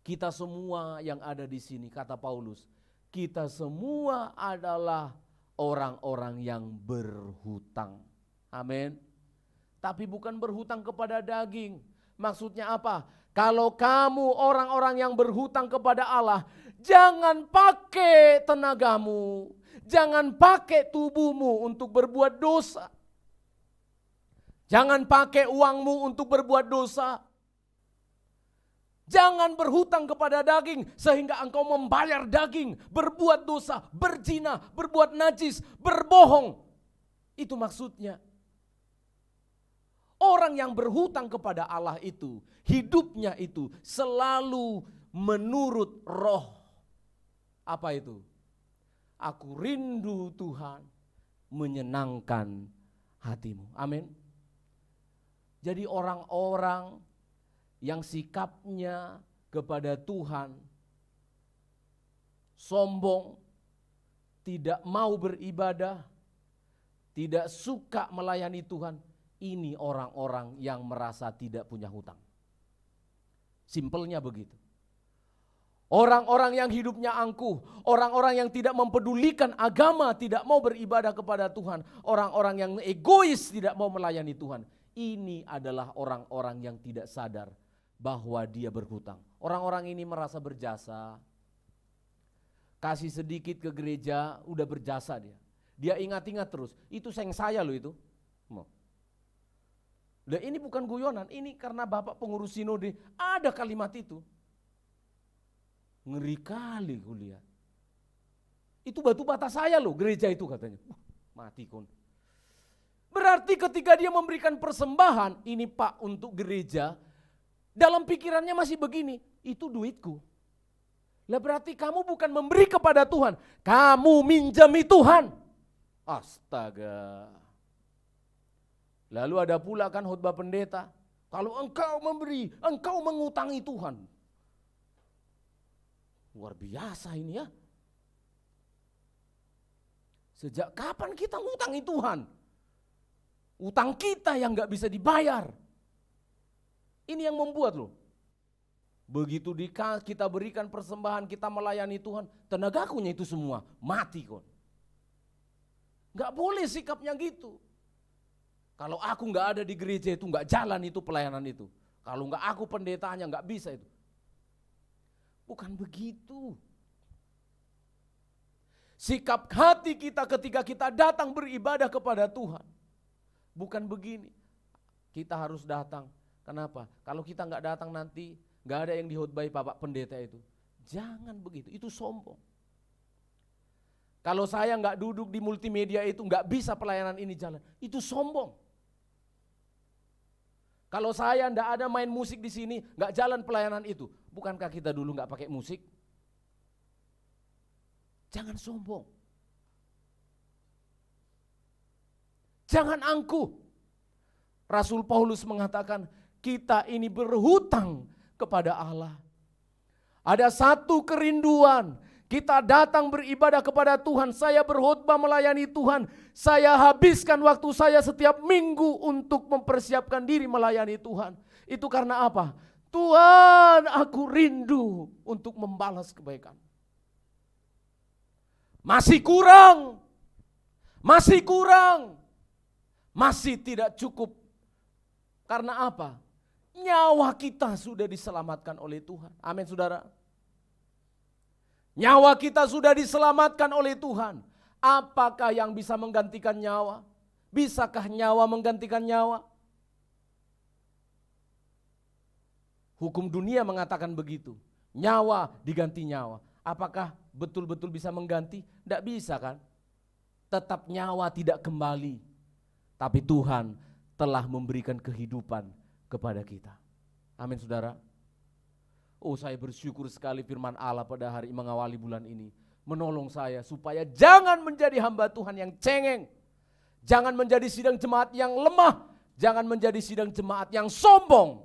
Kita semua yang ada di sini, kata Paulus, kita semua adalah orang-orang yang berhutang. Amin. Tapi bukan berhutang kepada daging. Maksudnya apa? Kalau kamu orang-orang yang berhutang kepada Allah, jangan pakai tenagamu, jangan pakai tubuhmu untuk berbuat dosa. Jangan pakai uangmu untuk berbuat dosa. Jangan berhutang kepada daging sehingga engkau membayar daging, berbuat dosa, berzina, berbuat najis, berbohong. Itu maksudnya. Orang yang berhutang kepada Allah itu, hidupnya itu selalu menurut roh. Apa itu? Aku rindu Tuhan menyenangkan hatimu. Amin. Jadi orang-orang yang sikapnya kepada Tuhan sombong, tidak mau beribadah, tidak suka melayani Tuhan, ini orang-orang yang merasa tidak punya hutang. Simpelnya begitu. Orang-orang yang hidupnya angkuh, orang-orang yang tidak mempedulikan agama, tidak mau beribadah kepada Tuhan, orang-orang yang egois, tidak mau melayani Tuhan. Ini adalah orang-orang yang tidak sadar bahwa dia berhutang. Orang-orang ini merasa berjasa, kasih sedikit ke gereja, udah berjasa dia. Dia ingat-ingat terus, itu saya loh itu. Nah, ini bukan guyonan, ini karena Bapak pengurus sinode ada kalimat itu. Ngeri kali kuliah. Itu batu bata saya loh, gereja itu katanya. Mati kon. Berarti ketika dia memberikan persembahan, ini Pak untuk gereja, dalam pikirannya masih begini, itu duitku. Lah berarti kamu bukan memberi kepada Tuhan, kamu minjami Tuhan. Astaga. Lalu ada pula kan khotbah pendeta, kalau engkau memberi, engkau mengutangi Tuhan. Luar biasa ini ya. Sejak kapan kita ngutangi Tuhan? Utang kita yang gak bisa dibayar. Ini yang membuat loh. Begitu kita berikan persembahan, kita melayani Tuhan, tenagakunya itu semua mati kok. Gak boleh sikapnya gitu. Kalau aku gak ada di gereja itu gak jalan itu pelayanan itu. Kalau gak aku pendetanya gak bisa itu. Bukan begitu. Sikap hati kita ketika kita datang beribadah kepada Tuhan. Bukan begini. Kita harus datang. Kenapa? Kalau kita gak datang nanti gak ada yang dihotbai Bapak pendeta itu. Jangan begitu, itu sombong. Kalau saya gak duduk di multimedia itu gak bisa pelayanan ini jalan. Itu sombong. Kalau saya ndak ada main musik di sini, nggak jalan pelayanan itu. Bukankah kita dulu nggak pakai musik? Jangan sombong. Jangan angkuh. Rasul Paulus mengatakan, kita ini berhutang kepada Allah. Ada satu kerinduan, kita datang beribadah kepada Tuhan, saya berkhotbah melayani Tuhan, saya habiskan waktu saya setiap minggu untuk mempersiapkan diri melayani Tuhan. Itu karena apa? Tuhan, aku rindu untuk membalas kebaikan. Masih kurang, masih tidak cukup. Karena apa? Nyawa kita sudah diselamatkan oleh Tuhan. Amin saudara. Nyawa kita sudah diselamatkan oleh Tuhan. Apakah yang bisa menggantikan nyawa? Bisakah nyawa menggantikan nyawa? Hukum dunia mengatakan begitu. Nyawa diganti nyawa. Apakah betul-betul bisa mengganti? Tidak bisa kan? Tetap nyawa tidak kembali. Tapi Tuhan telah memberikan kehidupan kepada kita. Amin saudara. Oh, saya bersyukur sekali firman Allah pada hari mengawali bulan ini. Menolong saya supaya jangan menjadi hamba Tuhan yang cengeng. Jangan menjadi sidang jemaat yang lemah. Jangan menjadi sidang jemaat yang sombong.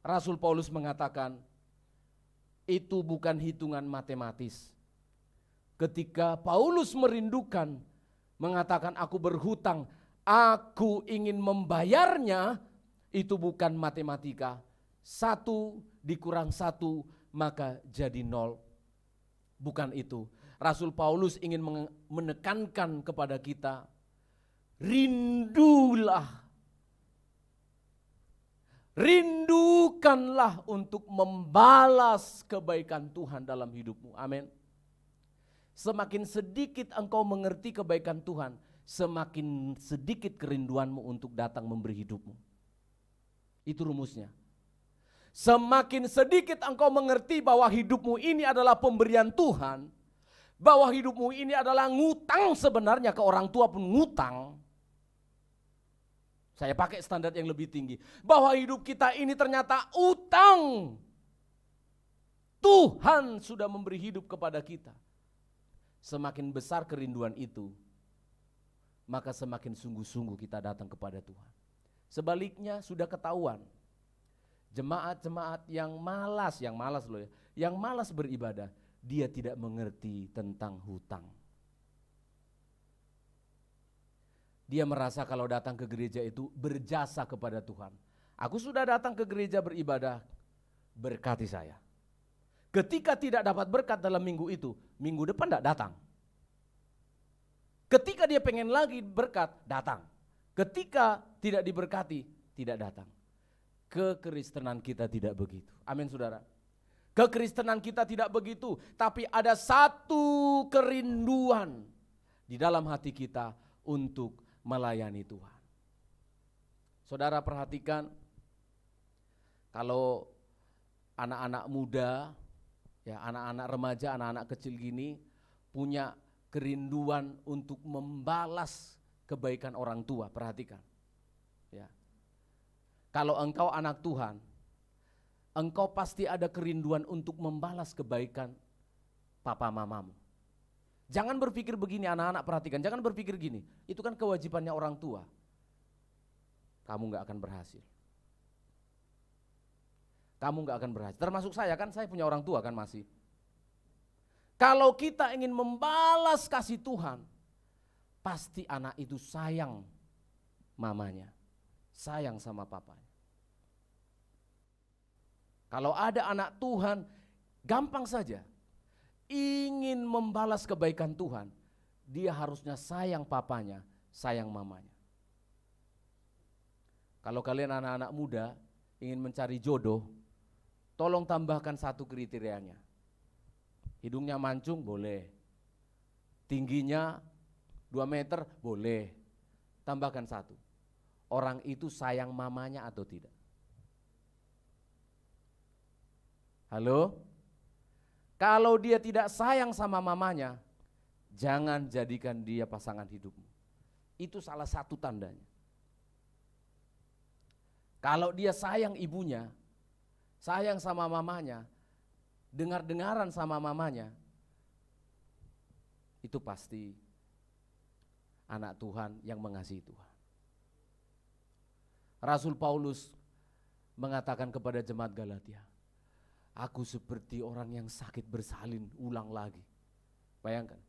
Rasul Paulus mengatakan, itu bukan hitungan matematis. Ketika Paulus merindukan, mengatakan aku berhutang, aku ingin membayarnya, itu bukan matematika. 1 dikurang 1 maka jadi 0. Bukan itu. Rasul Paulus ingin menekankan kepada kita Rindukanlah untuk membalas kebaikan Tuhan dalam hidupmu. Amin. Semakin sedikit engkau mengerti kebaikan Tuhan, semakin sedikit kerinduanmu untuk datang memberi hidupmu. Itu rumusnya. Semakin sedikit engkau mengerti bahwa hidupmu ini adalah pemberian Tuhan, bahwa hidupmu ini adalah ngutang sebenarnya, ke orang tua pun ngutang. Saya pakai standar yang lebih tinggi. Bahwa hidup kita ini ternyata utang. Tuhan sudah memberi hidup kepada kita. Semakin besar kerinduan itu, maka semakin sungguh-sungguh kita datang kepada Tuhan. Sebaliknya sudah ketahuan. Jemaat-jemaat yang malas beribadah, dia tidak mengerti tentang hutang. Dia merasa kalau datang ke gereja itu berjasa kepada Tuhan. Aku sudah datang ke gereja beribadah, berkati saya. Ketika tidak dapat berkat dalam minggu itu, minggu depan tidak datang. Ketika dia pengen lagi berkat, datang. Ketika tidak diberkati, tidak datang. Kekristenan kita tidak begitu. Amin saudara. Kekristenan kita tidak begitu, tapi ada satu kerinduan di dalam hati kita untuk melayani Tuhan. Saudara perhatikan, kalau anak-anak muda, ya anak-anak remaja, anak-anak kecil gini punya kerinduan untuk membalas kebaikan orang tua, perhatikan. Ya. Kalau engkau anak Tuhan, engkau pasti ada kerinduan untuk membalas kebaikan papa mamamu. Jangan berpikir begini anak-anak, perhatikan, jangan berpikir gini, itu kan kewajibannya orang tua. Kamu gak akan berhasil. Kamu gak akan berhasil, termasuk saya kan, saya punya orang tua kan masih. Kalau kita ingin membalas kasih Tuhan, pasti anak itu sayang mamanya, sayang sama papanya. Kalau ada anak Tuhan, gampang saja. Ingin membalas kebaikan Tuhan, dia harusnya sayang papanya, sayang mamanya. Kalau kalian anak-anak muda ingin mencari jodoh, tolong tambahkan satu kriterianya. Hidungnya mancung boleh, tingginya 2 meter boleh, tambahkan satu. Orang itu sayang mamanya atau tidak? Halo? Kalau dia tidak sayang sama mamanya, jangan jadikan dia pasangan hidupmu. Itu salah satu tandanya. Kalau dia sayang ibunya, sayang sama mamanya, dengar-dengaran sama mamanya, itu pasti anak Tuhan yang mengasihi Tuhan. Rasul Paulus mengatakan kepada jemaat Galatia, aku seperti orang yang sakit bersalin ulang lagi. Bayangkan,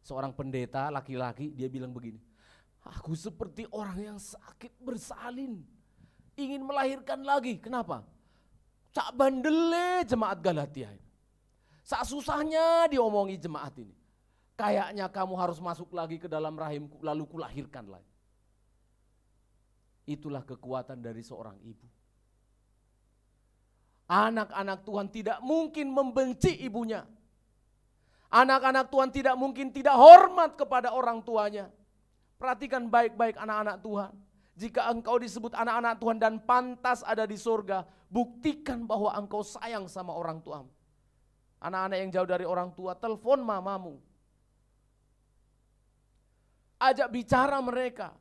seorang pendeta laki-laki dia bilang begini, aku seperti orang yang sakit bersalin, ingin melahirkan lagi. Kenapa? Cak bandele jemaat Galatia ini. Sak susahnya diomongi jemaat ini. Kayaknya kamu harus masuk lagi ke dalam rahimku lalu kulahirkan lagi. Itulah kekuatan dari seorang ibu. Anak-anak Tuhan tidak mungkin membenci ibunya. Anak-anak Tuhan tidak mungkin tidak hormat kepada orang tuanya. Perhatikan baik-baik anak-anak Tuhan. Jika engkau disebut anak-anak Tuhan dan pantas ada di surga, buktikan bahwa engkau sayang sama orang tuamu. Anak-anak yang jauh dari orang tua, telepon mamamu. Ajak bicara mereka.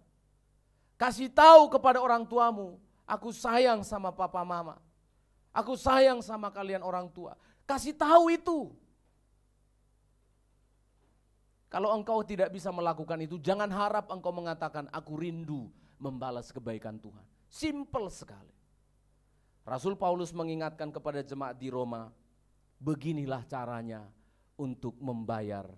Kasih tahu kepada orang tuamu, aku sayang sama papa mama. Aku sayang sama kalian orang tua. Kasih tahu itu. Kalau engkau tidak bisa melakukan itu, jangan harap engkau mengatakan aku rindu membalas kebaikan Tuhan. Simple sekali. Rasul Paulus mengingatkan kepada jemaat di Roma, beginilah caranya untuk membayar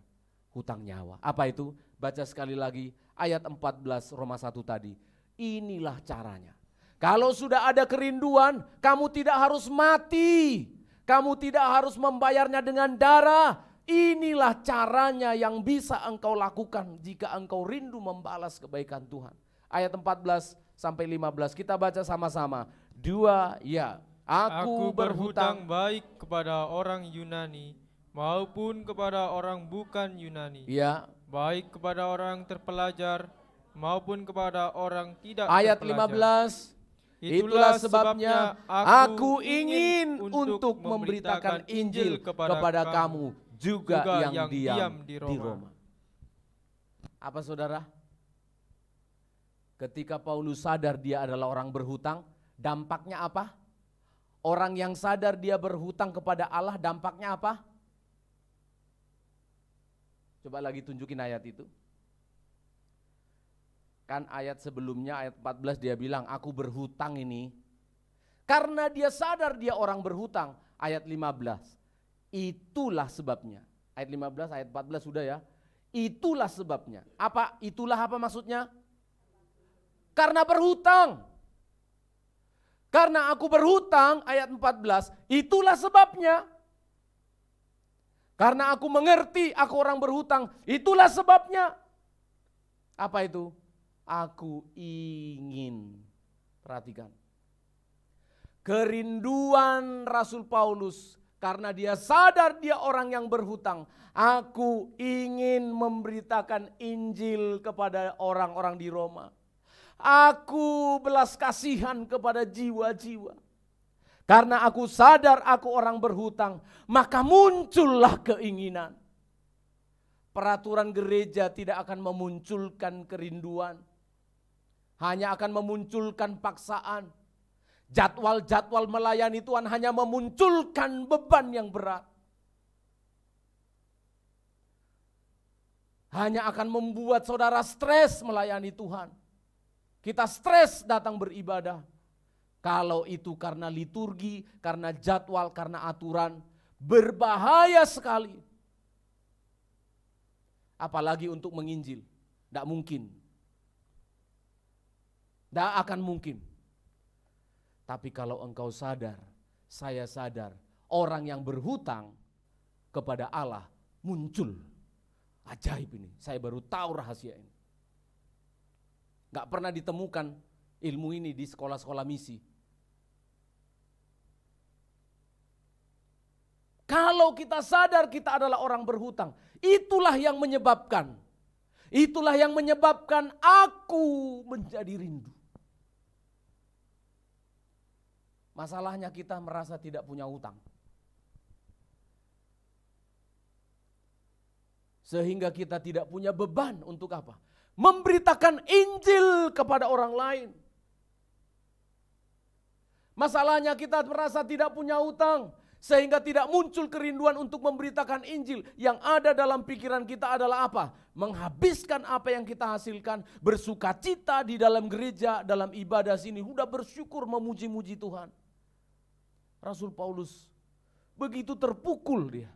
hutang nyawa. Apa itu? Baca sekali lagi ayat 14 Roma 1 tadi. Inilah caranya. Kalau sudah ada kerinduan, kamu tidak harus mati. Kamu tidak harus membayarnya dengan darah. Inilah caranya yang bisa engkau lakukan jika engkau rindu membalas kebaikan Tuhan. Ayat 14 sampai 15 kita baca sama-sama. 2 ya. Aku berhutang baik kepada orang Yunani maupun kepada orang bukan Yunani. ya. Baik kepada orang terpelajar maupun kepada orang tidak Ayat terpelajar. 15. Itulah sebabnya aku ingin untuk memberitakan Injil kepada kamu juga yang diam di Roma. Apa saudara? Ketika Paulus sadar dia adalah orang berhutang, dampaknya apa? Orang yang sadar dia berhutang kepada Allah, dampaknya apa? Coba lagi tunjukin ayat itu. Kan ayat sebelumnya, ayat 14 dia bilang, aku berhutang ini. Karena dia sadar dia orang berhutang. Ayat 15, itulah sebabnya. Ayat 15, ayat 14 sudah ya. Itulah sebabnya. Apa? Itulah apa maksudnya? Karena berhutang. Karena aku berhutang, ayat 14, itulah sebabnya. Karena aku mengerti aku orang berhutang, itulah sebabnya. Apa itu? Aku ingin. Perhatikan. Kerinduan Rasul Paulus karena dia sadar dia orang yang berhutang. Aku ingin memberitakan Injil kepada orang-orang di Roma. Aku belas kasihan kepada jiwa-jiwa. Karena aku sadar aku orang berhutang, maka muncullah keinginan. Peraturan gereja tidak akan memunculkan kerinduan. Hanya akan memunculkan paksaan. Jadwal-jadwal melayani Tuhan hanya memunculkan beban yang berat. Hanya akan membuat saudara stres melayani Tuhan. Kita stres datang beribadah. Kalau itu karena liturgi, karena jadwal, karena aturan, berbahaya sekali. Apalagi untuk menginjil, tidak mungkin. Tidak akan mungkin. Tapi kalau engkau sadar, saya sadar, orang yang berhutang kepada Allah muncul. Ajaib ini, saya baru tahu rahasia ini. Gak pernah ditemukan ilmu ini di sekolah-sekolah misi. Kalau kita sadar kita adalah orang berhutang, itulah yang menyebabkan aku menjadi rindu. Masalahnya kita merasa tidak punya hutang. Sehingga kita tidak punya beban untuk apa? Memberitakan Injil kepada orang lain. Masalahnya kita merasa tidak punya hutang, sehingga tidak muncul kerinduan untuk memberitakan Injil. Yang ada dalam pikiran kita adalah apa? Menghabiskan apa yang kita hasilkan, bersukacita di dalam gereja, dalam ibadah sini, udah bersyukur memuji-muji Tuhan. Rasul Paulus begitu terpukul dia.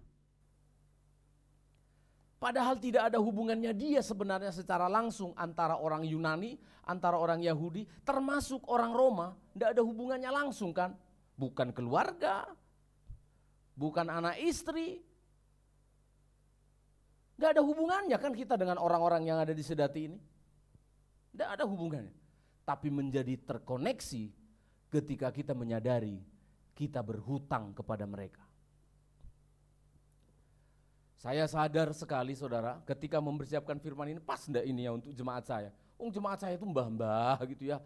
Padahal tidak ada hubungannya dia sebenarnya secara langsung antara orang Yunani, antara orang Yahudi, termasuk orang Roma. Tidak ada hubungannya langsung kan. Bukan keluarga, bukan anak istri. Tidak ada hubungannya kan kita dengan orang-orang yang ada di Sedati ini. Tidak ada hubungannya. Tapi menjadi terkoneksi ketika kita menyadari kita berhutang kepada mereka. Saya sadar sekali saudara ketika mempersiapkan firman ini, pas enggak ini ya untuk jemaat saya. Jemaat saya itu mbah-mbah gitu ya.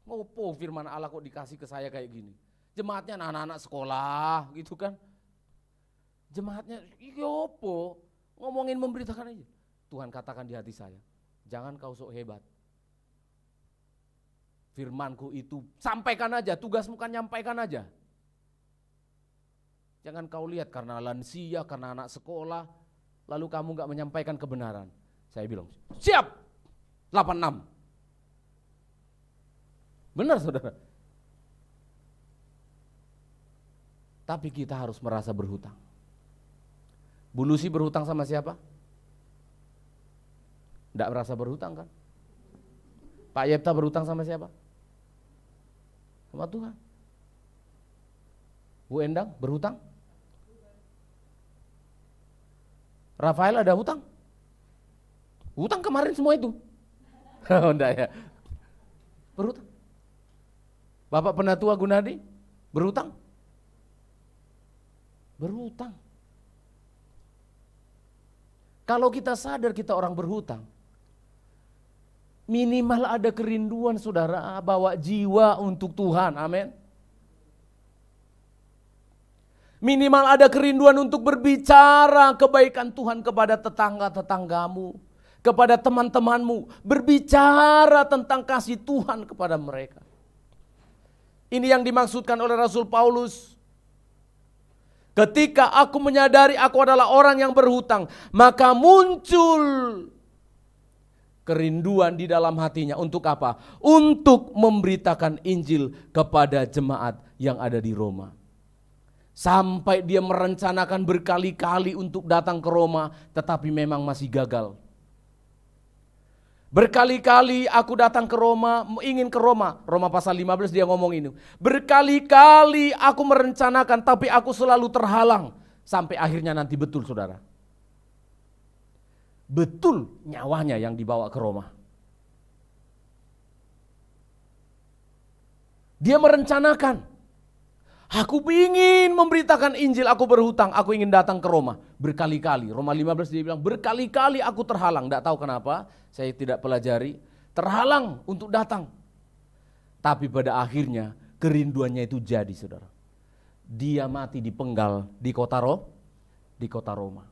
Ngopo firman Allah kok dikasih ke saya kayak gini. Jemaatnya anak-anak sekolah gitu kan. Jemaatnya yopo ngomongin memberitakan aja. Tuhan katakan di hati saya, jangan kau sok hebat. Firmanku itu sampaikan aja, tugasmu kan nyampaikan aja. Jangan kau lihat karena lansia, karena anak sekolah, lalu kamu gak menyampaikan kebenaran. Saya bilang, siap, 86. Benar saudara. Tapi kita harus merasa berhutang. Bu Lucy berhutang sama siapa? Tidak merasa berhutang kan? Pak Yepta berhutang sama siapa? Sama Tuhan. Bu Endang berhutang? Rafael ada hutang? Hutang kemarin semua itu. Oh, enggak ya. Berhutang. Bapak Penatua Gunadi berhutang? Berhutang. Kalau kita sadar kita orang berhutang, minimal ada kerinduan saudara bawa jiwa untuk Tuhan, amin. Minimal ada kerinduan untuk berbicara kebaikan Tuhan kepada tetangga-tetanggamu, kepada teman-temanmu, berbicara tentang kasih Tuhan kepada mereka. Ini yang dimaksudkan oleh Rasul Paulus. Ketika aku menyadari aku adalah orang yang berhutang, maka muncul kerinduan di dalam hatinya untuk apa? Untuk memberitakan Injil kepada jemaat yang ada di Roma. Sampai dia merencanakan berkali-kali untuk datang ke Roma, tetapi memang masih gagal. Berkali-kali aku datang ke Roma, ingin ke Roma. Roma pasal 15 dia ngomong ini. Berkali-kali aku merencanakan, tapi aku selalu terhalang. Sampai akhirnya nanti betul saudara. Betul nyawanya yang dibawa ke Roma. Dia merencanakan. Aku ingin memberitakan Injil, aku berhutang, aku ingin datang ke Roma. Berkali-kali, Roma 15 dia bilang, berkali-kali aku terhalang. Tidak tahu kenapa, saya tidak pelajari. Terhalang untuk datang. Tapi pada akhirnya kerinduannya itu jadi saudara. Dia mati dipenggal di kota Roma.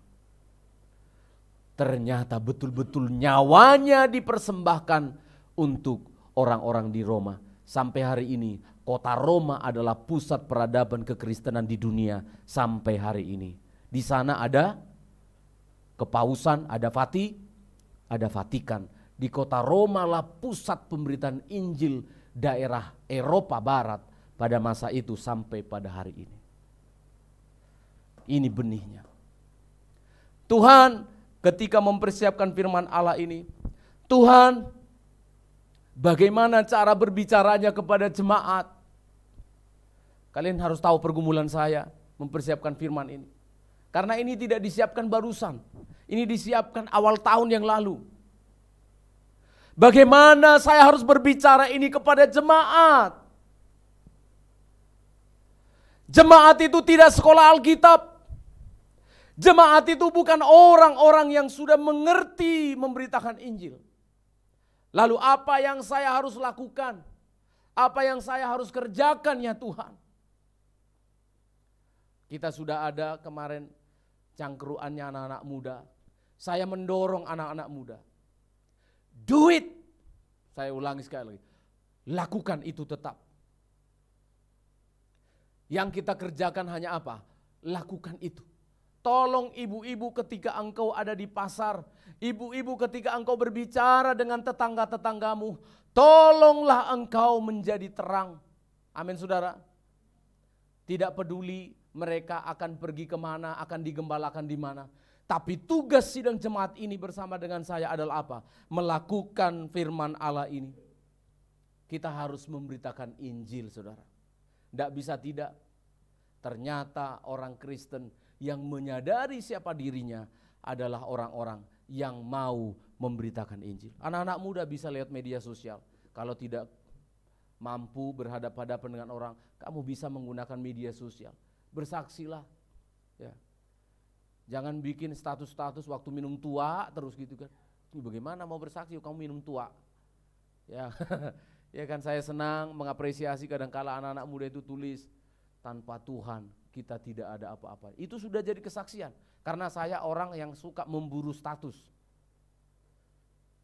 Ternyata betul-betul nyawanya dipersembahkan untuk orang-orang di Roma. Sampai hari ini kota Roma adalah pusat peradaban kekristenan di dunia sampai hari ini. Di sana ada kepausan, ada Vatikan. Di kota Roma lah pusat pemberitaan Injil daerah Eropa Barat pada masa itu sampai pada hari ini. Ini benihnya. Tuhan ketika mempersiapkan firman Allah ini, Tuhan bagaimana cara berbicaranya kepada jemaat? Kalian harus tahu pergumulan saya mempersiapkan firman ini. Karena ini tidak disiapkan barusan. Ini disiapkan awal tahun yang lalu. Bagaimana saya harus berbicara ini kepada jemaat? Jemaat itu tidak sekolah Alkitab. Jemaat itu bukan orang-orang yang sudah mengerti memberitakan Injil. Lalu apa yang saya harus lakukan? Apa yang saya harus kerjakan ya Tuhan? Kita sudah ada kemarin cangkruannya anak-anak muda. Saya mendorong anak-anak muda. Do it. Saya ulangi sekali lagi. Lakukan itu tetap. Yang kita kerjakan hanya apa? Lakukan itu. Tolong ibu-ibu ketika engkau ada di pasar, ibu-ibu ketika engkau berbicara dengan tetangga-tetanggamu, tolonglah engkau menjadi terang. Amin saudara. Tidak peduli mereka akan pergi kemana, akan digembalakan di mana. Tapi tugas sidang jemaat ini bersama dengan saya adalah apa? Melakukan firman Allah ini. Kita harus memberitakan Injil saudara. Tidak bisa tidak. Ternyata orang Kristen yang menyadari siapa dirinya adalah orang-orang yang mau memberitakan Injil. Anak-anak muda bisa lihat media sosial. Kalau tidak mampu berhadapan-hadapan dengan orang, kamu bisa menggunakan media sosial. Bersaksilah. Ya. Jangan bikin status-status waktu minum tua terus gitu kan. Bagaimana mau bersaksi kamu minum tua? Ya. Ya kan saya senang mengapresiasi kadang-kala anak-anak muda itu tulis, tanpa Tuhan kita tidak ada apa-apa. Itu sudah jadi kesaksian. Karena saya orang yang suka memburu status.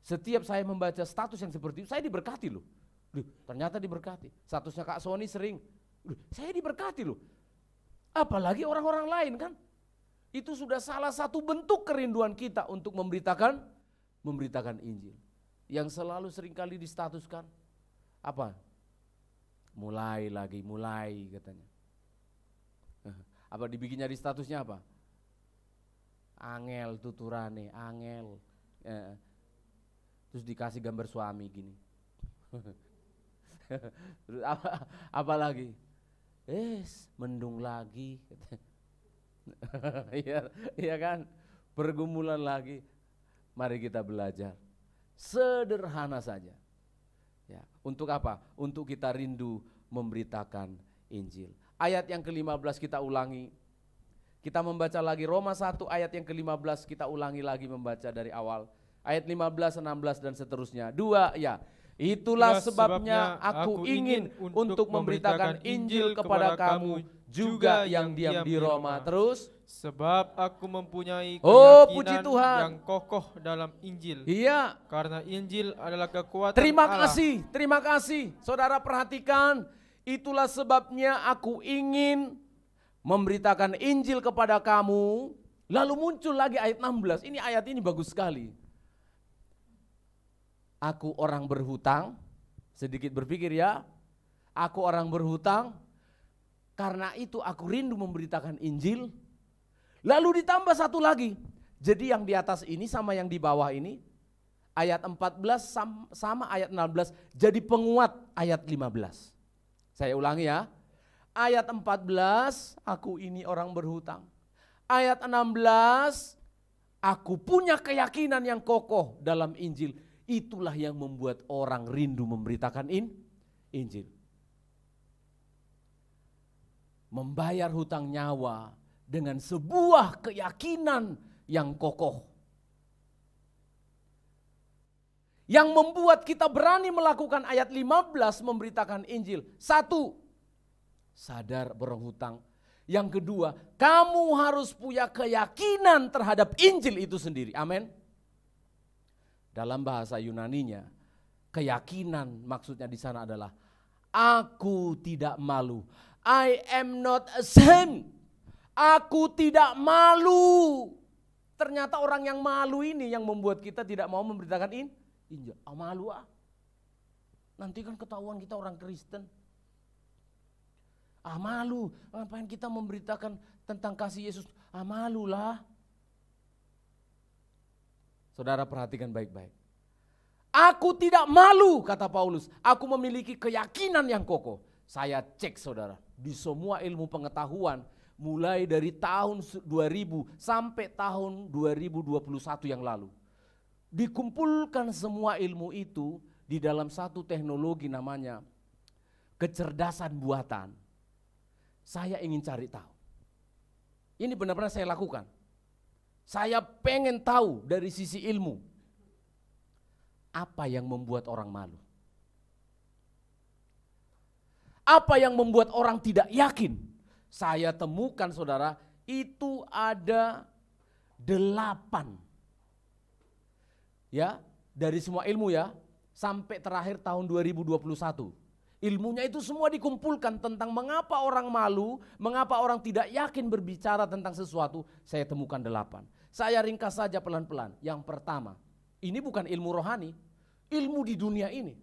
Setiap saya membaca status yang seperti itu, saya diberkati loh. Ternyata diberkati. Statusnya Kak Sony sering, saya diberkati loh. Apalagi orang-orang lain kan. Itu sudah salah satu bentuk kerinduan kita untuk memberitakan Injil. Yang selalu seringkali distatuskan, apa? Mulai katanya. Apa dibikinnya di statusnya apa? Angel tuturane, angel. Terus dikasih gambar suami gini. Terus apa lagi? Mendung lagi. Iya kan? pergumulan lagi. Mari kita belajar. Sederhana saja. Ya, untuk apa? Untuk kita rindu memberitakan Injil. Ayat yang ke-15 kita ulangi. Kita membaca lagi Roma 1 ayat yang ke-15, kita ulangi lagi membaca dari awal. Ayat 15, 16 dan seterusnya. 2 ya. Itulah sebabnya aku ingin untuk memberitakan Injil kepada kamu juga yang diam di Roma. Terus, sebab aku mempunyai puji keyakinan Tuhan, yang kokoh dalam Injil. Iya. Karena Injil adalah kekuatan Terima Allah. kasih. Saudara perhatikan, itulah sebabnya aku ingin memberitakan Injil kepada kamu. Lalu muncul lagi ayat 16. Ini ayat ini bagus sekali. Aku orang berhutang, sedikit berpikir ya. Aku orang berhutang, karena itu aku rindu memberitakan Injil. Lalu ditambah satu lagi. Jadi yang di atas ini sama yang di bawah ini, ayat 14 sama ayat 16 jadi penguat ayat 15. Saya ulangi ya. Ayat 14, aku ini orang berhutang. Ayat 16, aku punya keyakinan yang kokoh dalam Injil. Itulah yang membuat orang rindu memberitakan Injil. Membayar hutang nyawa dengan sebuah keyakinan yang kokoh. Yang membuat kita berani melakukan ayat 15 memberitakan Injil. 1, sadar berhutang. Yang kedua, kamu harus punya keyakinan terhadap Injil itu sendiri. Amin. Dalam bahasa Yunaninya, keyakinan maksudnya di sana adalah aku tidak malu. I am not ashamed. Aku tidak malu. Ternyata orang yang malu ini yang membuat kita tidak mau memberitakan Injil. Malu ah. Nanti kan ketahuan kita orang Kristen. Malu. Ngapain kita memberitakan tentang kasih Yesus? Malulah. Saudara perhatikan baik-baik. Aku tidak malu, kata Paulus. Aku memiliki keyakinan yang kokoh. Saya cek saudara, di semua ilmu pengetahuan, mulai dari tahun 2000 sampai tahun 2021 yang lalu. Dikumpulkan semua ilmu itu di dalam satu teknologi namanya kecerdasan buatan. Saya ingin cari tahu. Ini benar-benar saya lakukan. Saya pengen tahu dari sisi ilmu, apa yang membuat orang malu? Apa yang membuat orang tidak yakin? Saya temukan saudara, itu ada 8. Ya, dari semua ilmu ya, sampai terakhir tahun 2021. Ilmunya itu semua dikumpulkan tentang mengapa orang malu, mengapa orang tidak yakin berbicara tentang sesuatu. Saya temukan 8. Saya ringkas saja pelan-pelan. Yang pertama, ini bukan ilmu rohani, ilmu di dunia ini.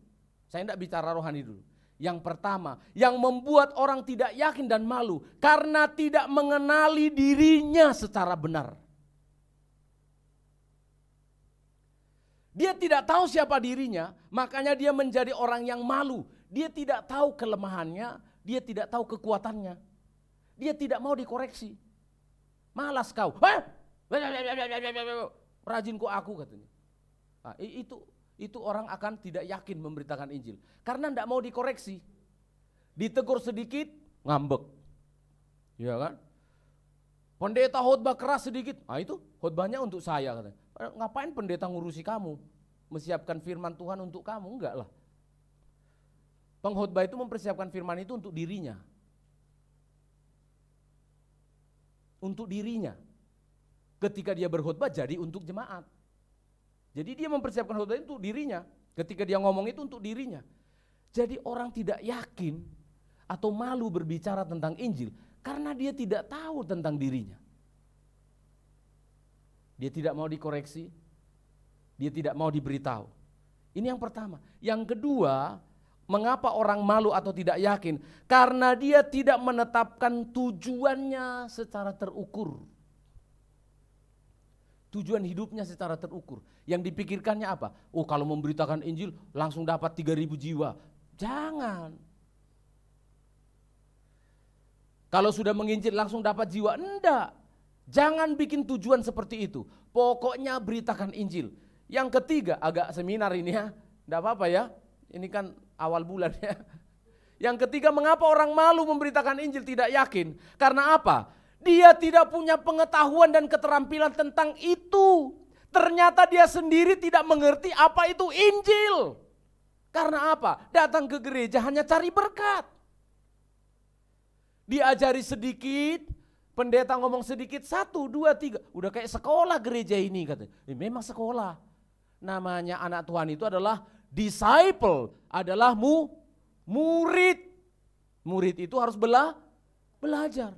Saya tidak bicara rohani dulu. Yang pertama, yang membuat orang tidak yakin dan malu karena tidak mengenali dirinya secara benar. Dia tidak tahu siapa dirinya, makanya dia menjadi orang yang malu. Dia tidak tahu kelemahannya, dia tidak tahu kekuatannya. Dia tidak mau dikoreksi. Malas kau. Rajin kok aku katanya. Nah, itu orang akan tidak yakin memberitakan Injil. Karena tidak mau dikoreksi. Ditegur sedikit, ngambek. Ya kan? Pendeta khotbah keras sedikit, itu khotbahnya untuk saya katanya. Ngapain pendeta ngurusi kamu? Menyiapkan firman Tuhan untuk kamu? Enggak lah. Pengkhotbah itu mempersiapkan firman itu untuk dirinya. Untuk dirinya. Ketika dia berkhotbah jadi untuk jemaat. Jadi dia mempersiapkan khotbah itu untuk dirinya. Ketika dia ngomong itu untuk dirinya. Jadi orang tidak yakin atau malu berbicara tentang Injil karena dia tidak tahu tentang dirinya. Dia tidak mau dikoreksi, dia tidak mau diberitahu. Ini yang pertama. Yang kedua, mengapa orang malu atau tidak yakin? Karena dia tidak menetapkan tujuannya secara terukur. Tujuan hidupnya secara terukur. Yang dipikirkannya apa? Kalau memberitakan Injil langsung dapat 3.000 jiwa. Jangan. Kalau sudah menginjil langsung dapat jiwa, enggak. Jangan bikin tujuan seperti itu. Pokoknya beritakan Injil. Yang ketiga, agak seminar ini ya, enggak apa-apa ya. Ini kan awal bulan ya. Yang ketiga, mengapa orang malu memberitakan Injil, tidak yakin? Karena apa? Dia tidak punya pengetahuan dan keterampilan tentang itu. Ternyata dia sendiri tidak mengerti apa itu Injil. Karena apa? Datang ke gereja hanya cari berkat. Diajari sedikit, pendeta ngomong sedikit, 1, 2, 3. Udah kayak sekolah gereja ini katanya. Memang sekolah. Namanya anak Tuhan itu adalah disciple, adalah murid. Murid itu harus belajar.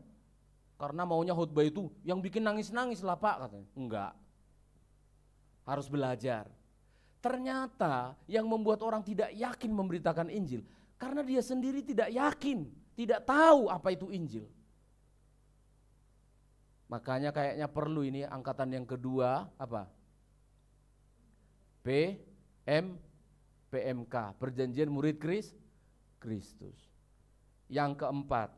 Karena maunya khotbah itu yang bikin nangis-nangis lah Pak katanya. Enggak. Harus belajar. Ternyata yang membuat orang tidak yakin memberitakan Injil karena dia sendiri tidak yakin, tidak tahu apa itu Injil. Makanya kayaknya perlu ini angkatan yang kedua apa? PMK, Perjanjian Murid Kristus. Yang keempat,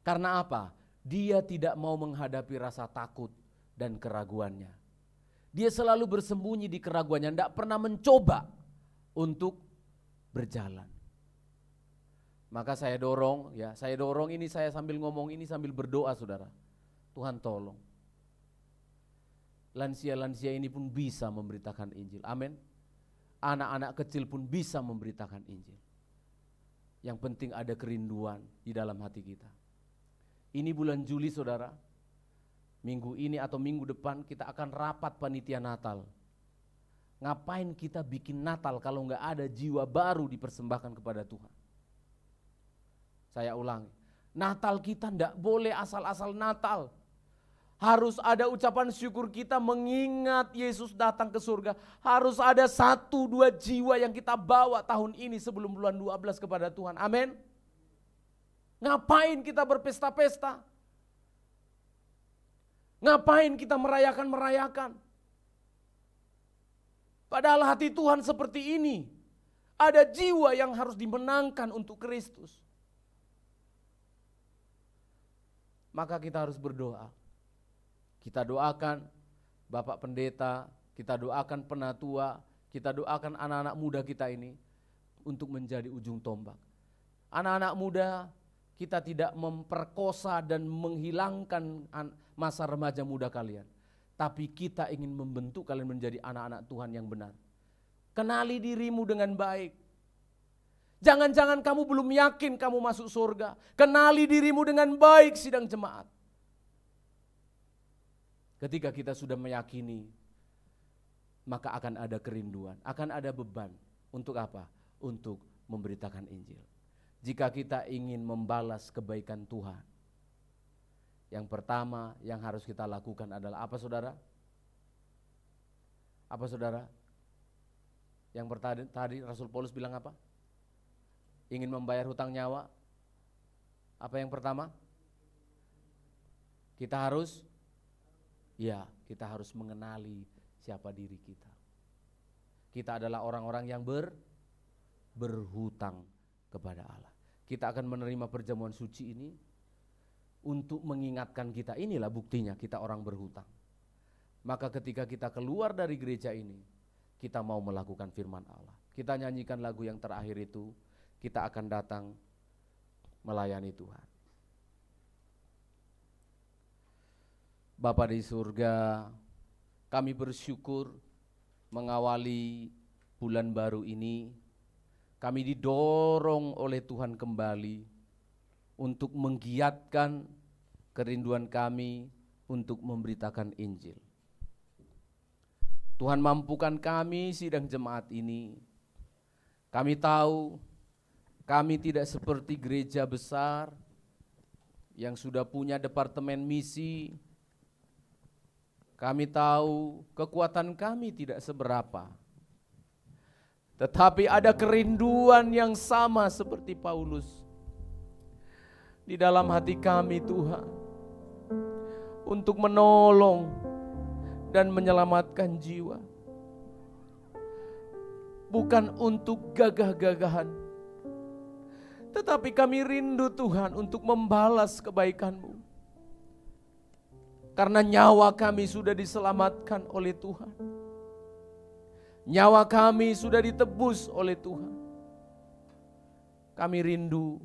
karena apa? Dia tidak mau menghadapi rasa takut dan keraguannya. Dia selalu bersembunyi di keraguannya, tidak pernah mencoba untuk berjalan. Maka saya dorong ini, saya sambil ngomong ini sambil berdoa saudara. Tuhan tolong. Lansia-lansia ini pun bisa memberitakan Injil. Amin. Anak-anak kecil pun bisa memberitakan Injil. Yang penting ada kerinduan di dalam hati kita. Ini bulan Juli saudara. Minggu ini atau minggu depan kita akan rapat panitia Natal. Ngapain kita bikin Natal kalau nggak ada jiwa baru dipersembahkan kepada Tuhan? Saya ulangi, Natal kita nggak boleh asal-asal Natal. Harus ada ucapan syukur kita mengingat Yesus datang ke surga. Harus ada 1-2 jiwa yang kita bawa tahun ini sebelum bulan 12 kepada Tuhan. Amin. Ngapain kita berpesta-pesta? Ngapain kita merayakan? Padahal hati Tuhan seperti ini. Ada jiwa yang harus dimenangkan untuk Kristus. Maka kita harus berdoa. Kita doakan Bapak Pendeta, kita doakan penatua, kita doakan anak-anak muda kita ini untuk menjadi ujung tombak. Anak-anak muda, kita tidak memperkosa dan menghilangkan masa remaja muda kalian. Tapi kita ingin membentuk kalian menjadi anak-anak Tuhan yang benar. Kenali dirimu dengan baik. Jangan-jangan kamu belum yakin kamu masuk surga. Kenali dirimu dengan baik sidang jemaat. Ketika kita sudah meyakini, maka akan ada kerinduan, akan ada beban. Untuk apa? Untuk memberitakan Injil. Jika kita ingin membalas kebaikan Tuhan, yang pertama yang harus kita lakukan adalah apa saudara? Apa saudara? Yang tadi Rasul Paulus bilang apa? Ingin membayar hutang nyawa. Apa yang pertama? Kita harus mengenali siapa diri kita. Kita adalah orang-orang yang berhutang kepada Allah. Kita akan menerima perjamuan suci ini untuk mengingatkan kita, inilah buktinya kita orang berhutang. Maka ketika kita keluar dari gereja ini, kita mau melakukan firman Allah. Kita nyanyikan lagu yang terakhir itu, kita akan datang melayani Tuhan. Bapa di surga, kami bersyukur mengawali bulan baru ini. Kami didorong oleh Tuhan kembali untuk menggiatkan kerinduan kami untuk memberitakan Injil. Tuhan mampukan kami sidang jemaat ini. Kami tahu kami tidak seperti gereja besar yang sudah punya departemen misi. Kami tahu kekuatan kami tidak seberapa. Tetapi ada kerinduan yang sama seperti Paulus di dalam hati kami Tuhan, untuk menolong dan menyelamatkan jiwa. Bukan untuk gagah-gagahan, tetapi kami rindu Tuhan untuk membalas kebaikan-Mu. Karena nyawa kami sudah diselamatkan oleh Tuhan. Nyawa kami sudah ditebus oleh Tuhan. Kami rindu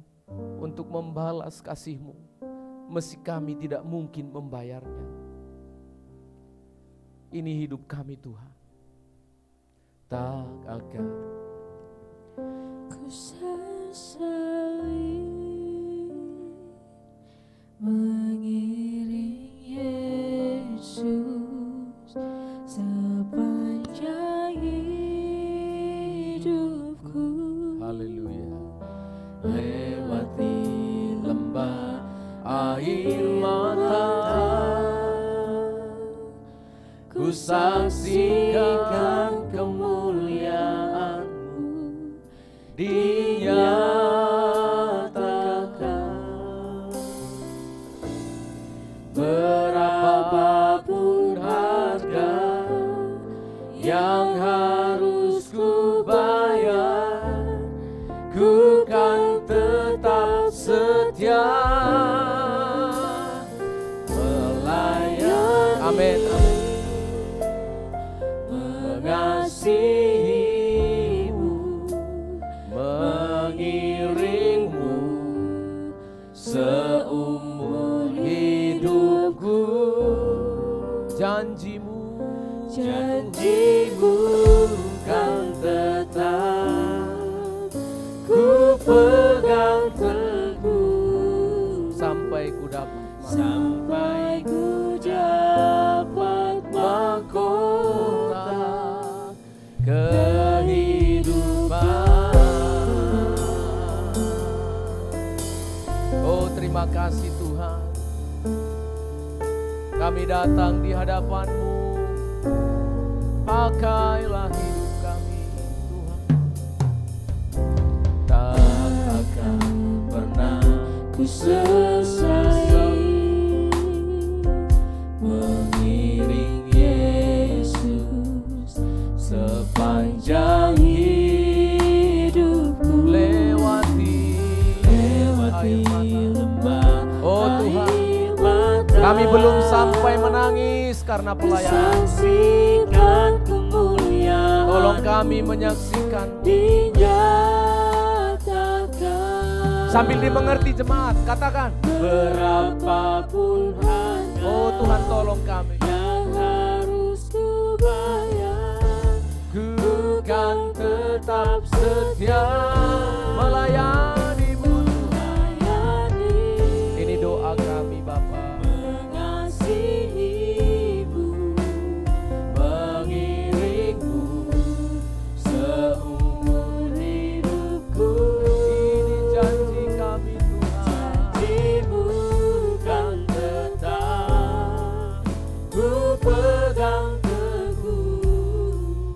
untuk membalas kasih-Mu, meski kami tidak mungkin membayarnya. Ini hidup kami Tuhan. Tak akan ku sesali mengiring Yesus sepanjang hidupku. haleluya. Lewati lembah air mata, ku saksikan kemuliaan-Mu dinyatakan. Berapapun harga yang harus ku bayar, ku kan tetap setia melayani. Amin, amin. Mengasihi-Mu, mengiring-Mu seumur hidupku. Janji-Mu, janji-Mu kan tetap ku pegang teguh sampai ku dapat mahkota kehidupan. Oh, terima kasih Tuhan. Kami datang di hadapan-Mu. Pakailah hidup kami Tuhan. Tak akan pernah ku sesali mengiring Yesus sepanjang hidupku. Lewati lembah. Oh Tuhan, kami belum sampai menangis karena pelayanan. Tolong kami menyaksikan. Sambil dimengerti jemaat, katakan. Berapapun harga. Oh Tuhan, tolong kami. Yang harus ku bayar, ku kan tetap setia melayani-Mu. Ini doa kami Bapa. Mengasihi-Mu, mengiring-Mu seumur hidupku. Ini janji kami Tuhan. Janji-Mu kan tetap ku pegang teguh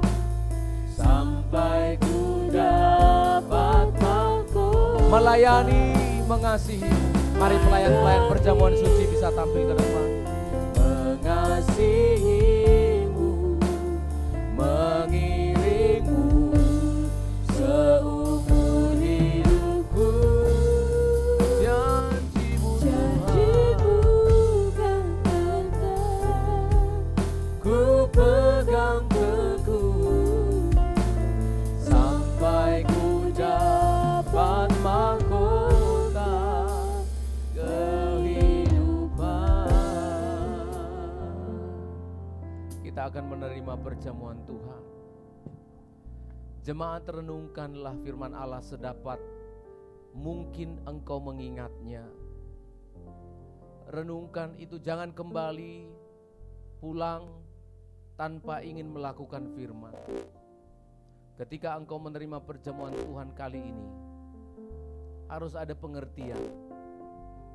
sampai ku dapat mahkota. Melayani, mengasihi. Mari pelayan-pelayan perjamuan suci bisa tampil ke depan. Mengasihi-Mu, mengiring-Mu seumur hidupku. Janji-Mu kan tetap ku pegang teguh sampai ku dapat mahkota kehidupan. Kita akan menerima perjamuan Tuhan. Jemaat, renungkanlah firman Allah sedapat mungkin engkau mengingatnya. Renungkan itu, jangan kembali pulang tanpa ingin melakukan firman. Ketika engkau menerima perjamuan Tuhan kali ini, harus ada pengertian.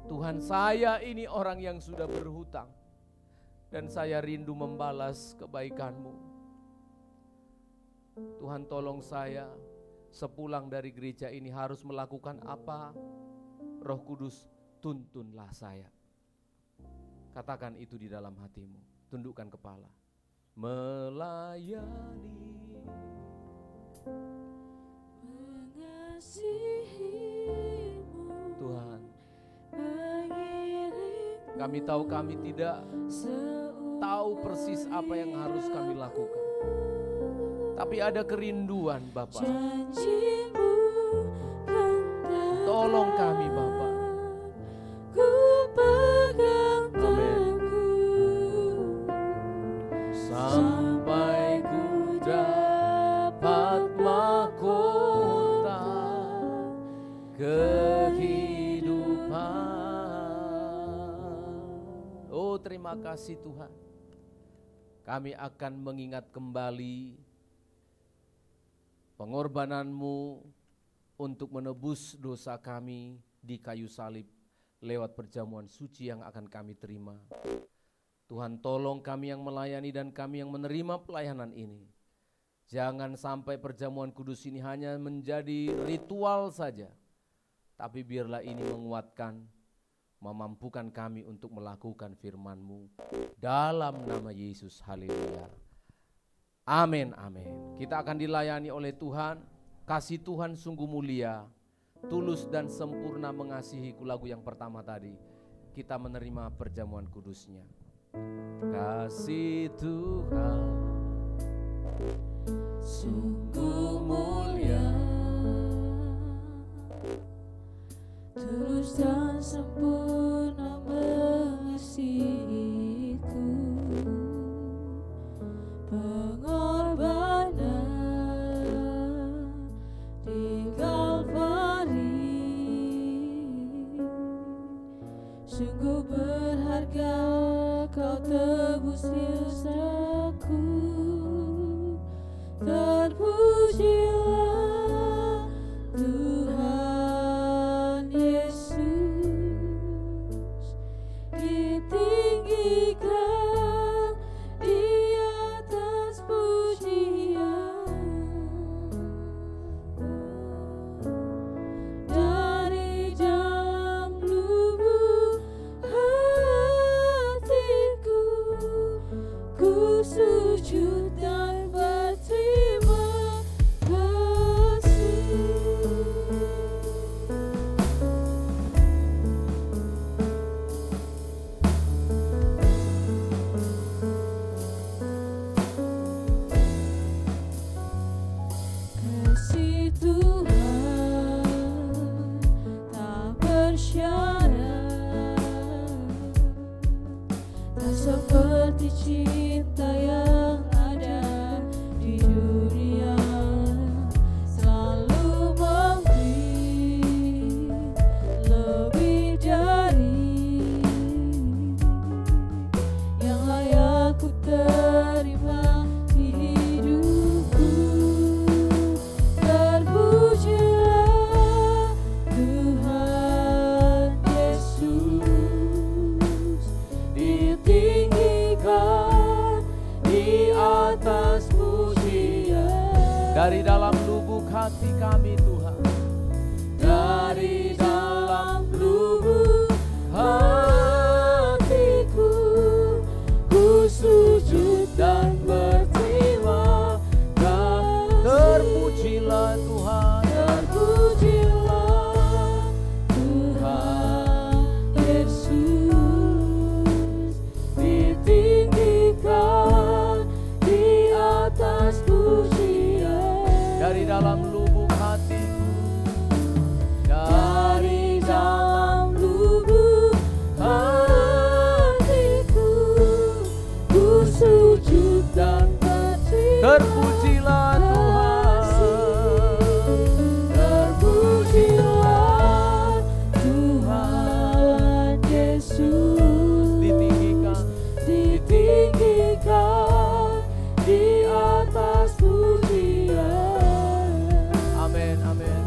Tuhan, saya ini orang yang sudah berhutang dan saya rindu membalas kebaikan-Mu. Tuhan, tolong saya sepulang dari gereja ini harus melakukan apa? Roh Kudus, tuntunlah saya. Katakan itu di dalam hatimu. Tundukkan kepala. Melayani, mengasihi-Mu, Tuhan, mengiring kami tahu kami tidak tahu persis apa yang harus kami lakukan. Tapi ada kerinduan Bapa. Tolong kami Bapa. Amin. Sampai ku dapat mahkota kehidupan. Oh, terima kasih Tuhan. Kami akan mengingat kembali pengorbanan-Mu untuk menebus dosa kami di kayu salib lewat perjamuan suci yang akan kami terima. Tuhan, tolong kami yang melayani dan kami yang menerima pelayanan ini. Jangan sampai perjamuan kudus ini hanya menjadi ritual saja, tapi biarlah ini menguatkan, memampukan kami untuk melakukan firman-Mu. Dalam nama Yesus, haleluya. Amin, amin. Kita akan dilayani oleh Tuhan. Kasih Tuhan sungguh mulia, tulus dan sempurna mengasihiku, lagu yang pertama tadi. Kita menerima perjamuan kudusnya. Kasih Tuhan sungguh mulia, tulus dan sempurna mengasihiku. Pengorbanan di Kalvari sungguh berharga, Kau tebus dosaku. Terpujilah Tuhan Yesus, ditinggikan di atas pujian. Dari dalam lubuk hatiku, ku sujud dan berterima kasih. Kasih Tuhan tak bersyarat, tak seperti cinta yang ada di dunia. Selalu memberi lebih dari yang layak ku terima di hidupku. Terpujilah Tuhan Yesus, ditinggikan di atas pujian. dari dalam lubuk hati kami Tuhan. Dari dalam lubuk hatiku, ku sujud dan berterima kasih. Terpujilah Tuhan. Terpujilah Tuhan Yesus, ditinggikan di atas pujian. Dari dalam lubuk hatiku, Dari dalam lubuk hatiku, ku sujud dan berterima terpujilah Tuhan. Terpujilah Tuhan Yesus, Ditinggikan ditinggikan di atas pujian. amin, amin.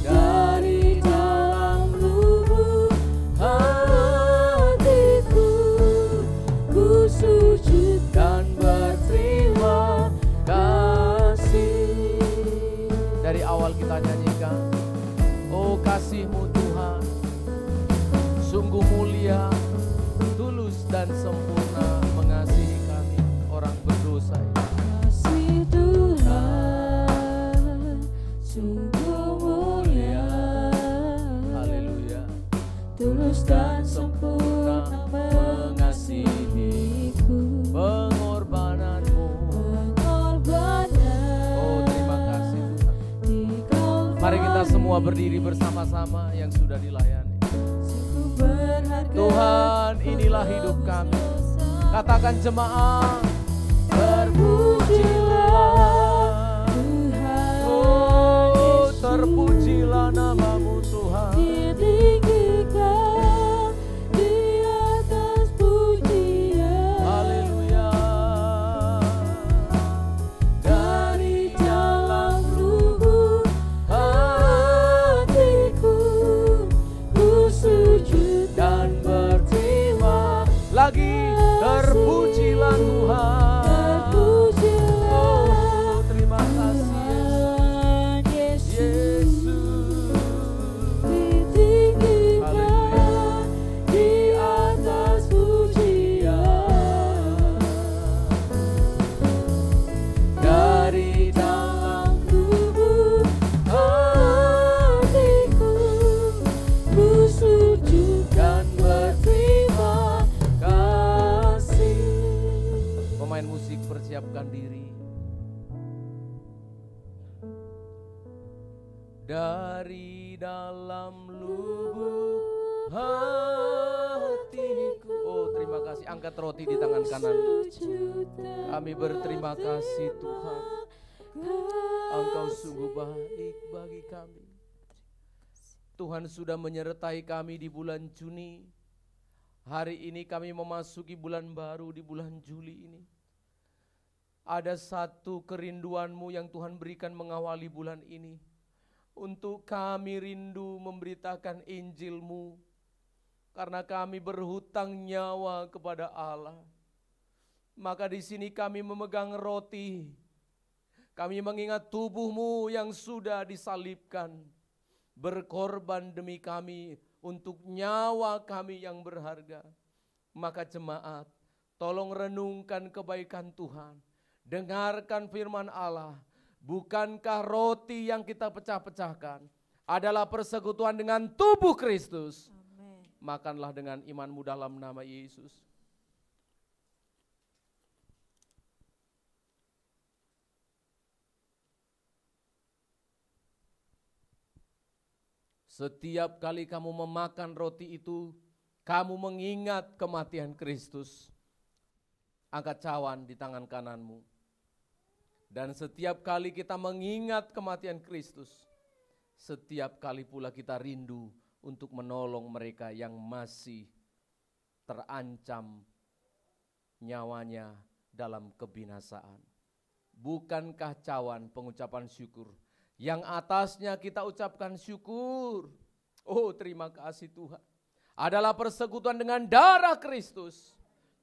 Dari dalam lubuk hatiku, ku sujud dan berterima kasih. Dari awal kita nyanyikan, oh kasih-Mu Tuhan sungguh mulia, tulus dan sempurna mengasihi kami orang berdosa ini. Kasih Tuhan sungguh mulia, Haleluya. tulus dan sempurna mengasihi Mari kita semua berdiri bersama-sama yang sudah dilayani. Tuhan, inilah hidup kami. Katakan jemaat, terpujilah Tuhan. Oh, terpujilah namamu Tuhan. Ditinggikan di atas pujian. Haleluya. Dari dalam lubuk Hatiku ku sujud dan berterima lagi, terpujilah Tuhan. Oh, terima kasih Yesus. ditinggikan di atas pujian. Dari dalam Lubuk hatiku ku sujud dan berterima kasih. Pemain musik persiapkan diri. Dari dalam lubuk hatiku. Oh, terima kasih. Angkat roti di tangan kanan. Kami berterima kasih Tuhan. Engkau sungguh baik bagi kami. Tuhan sudah menyertai kami di bulan Juni. Hari ini kami memasuki bulan baru di bulan Juli ini. Ada satu kerinduan-Mu yang Tuhan berikan mengawali bulan ini. Untuk kami rindu memberitakan Injil-Mu. Karena kami berhutang nyawa kepada Allah. Maka di sini kami memegang roti. Kami mengingat tubuh-Mu yang sudah disalibkan. Berkorban demi kami untuk nyawa kami yang berharga. Maka jemaat, tolong renungkan kebaikan Tuhan. Dengarkan firman Allah. Bukankah roti yang kita pecah-pecahkan adalah persekutuan dengan tubuh Kristus? Amin. Makanlah dengan imanmu dalam nama Yesus. Setiap kali kamu memakan roti itu, kamu mengingat kematian Kristus. Angkat cawan di tangan kananmu. Dan setiap kali kita mengingat kematian Kristus, setiap kali pula kita rindu untuk menolong mereka yang masih terancam nyawanya dalam kebinasaan. Bukankah cawan pengucapan syukur? Yang atasnya kita ucapkan syukur. Oh, terima kasih Tuhan. Adalah persekutuan dengan darah Kristus.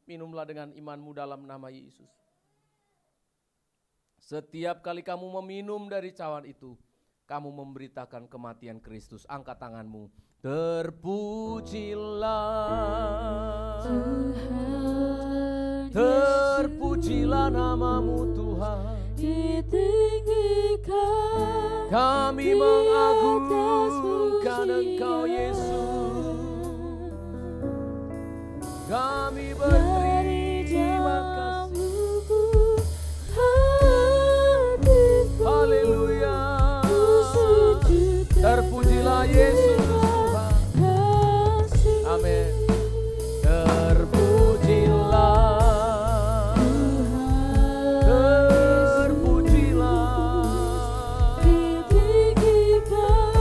Minumlah dengan imanmu dalam nama Yesus. Setiap kali kamu meminum dari cawan itu, kamu memberitakan kematian Kristus. Angkat tanganmu. Terpujilah Tuhan, terpujilah namamu Tuhan. ditinggikan Kami di atas mengagungkan Engkau pujian. Yesus. Kami Dari berterima dalam kasih. lubuk hatiku Haleluya. ku sujud dan Terpujilah Yesus Tuhan. kasih. Amin. Terpujilah, terpujilah. Ditinggikan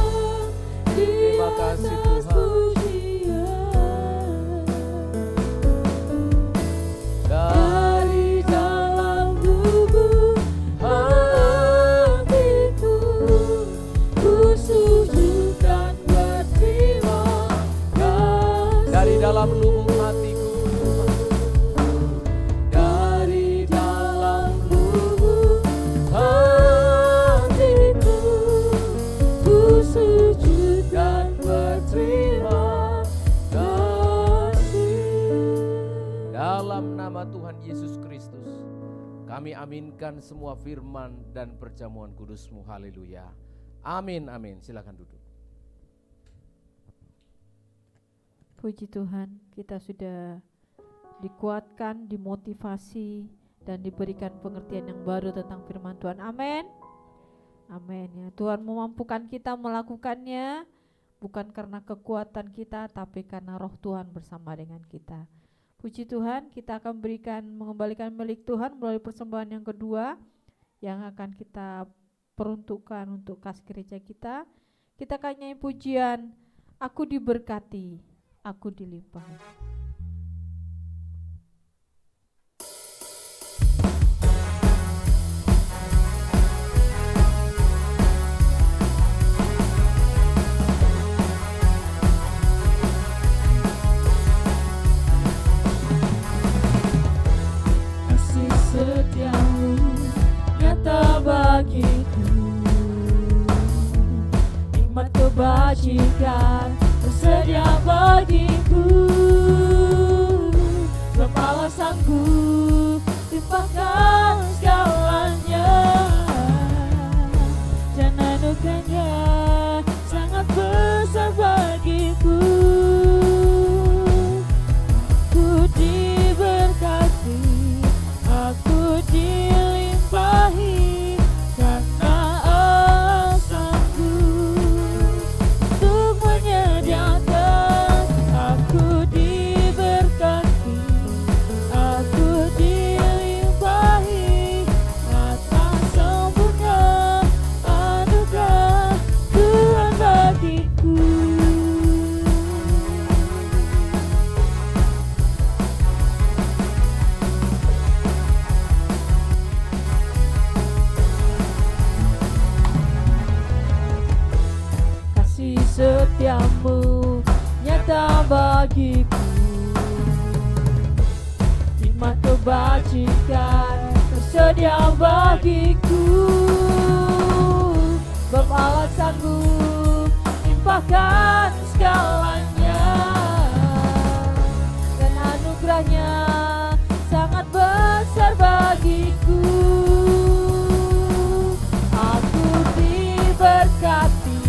di Terima kasih atas Tuhan. pujian. Dari Dalam lubuk hatiku ku sujud dan berterima kasih. dari dalam lubuk hatiku, Dari dalam lubuk hatiku ku sujud dan berterima kasih. dalam nama Tuhan Yesus Kristus, kami aminkan semua firman dan perjamuan kudus-Mu. Haleluya. Amin, amin. Silakan duduk. Puji Tuhan, kita sudah dikuatkan, dimotivasi, dan diberikan pengertian yang baru tentang firman Tuhan. Amin. Amin ya. Tuhan memampukan kita melakukannya bukan karena kekuatan kita, tapi karena roh Tuhan bersama dengan kita. Puji Tuhan, kita akan mengembalikan milik Tuhan melalui persembahan yang kedua yang akan kita peruntukkan untuk kas gereja kita. Kita akan nyanyi pujian, aku diberkati, aku dilimpahi. Setiamu nyata bagiku, nikmat kebajikan tersedia bagiku. Sebab Allah sanggup limpahkan segalanya, dan anugerahnya sangat besar bagiku. Ku diberkati, aku dilimpahi, karena Allah sanggup untuk menyediakan. Aku diberkati, aku dilimpahi, atas sempurna anugerah Tuhan bagiku. Setiamu nyata bagiku, nikmat kebajikan tersedia bagiku. Sebab Allah sanggup limpahkan segalanya, dan anugerahnya sangat besar bagiku. Aku diberkati,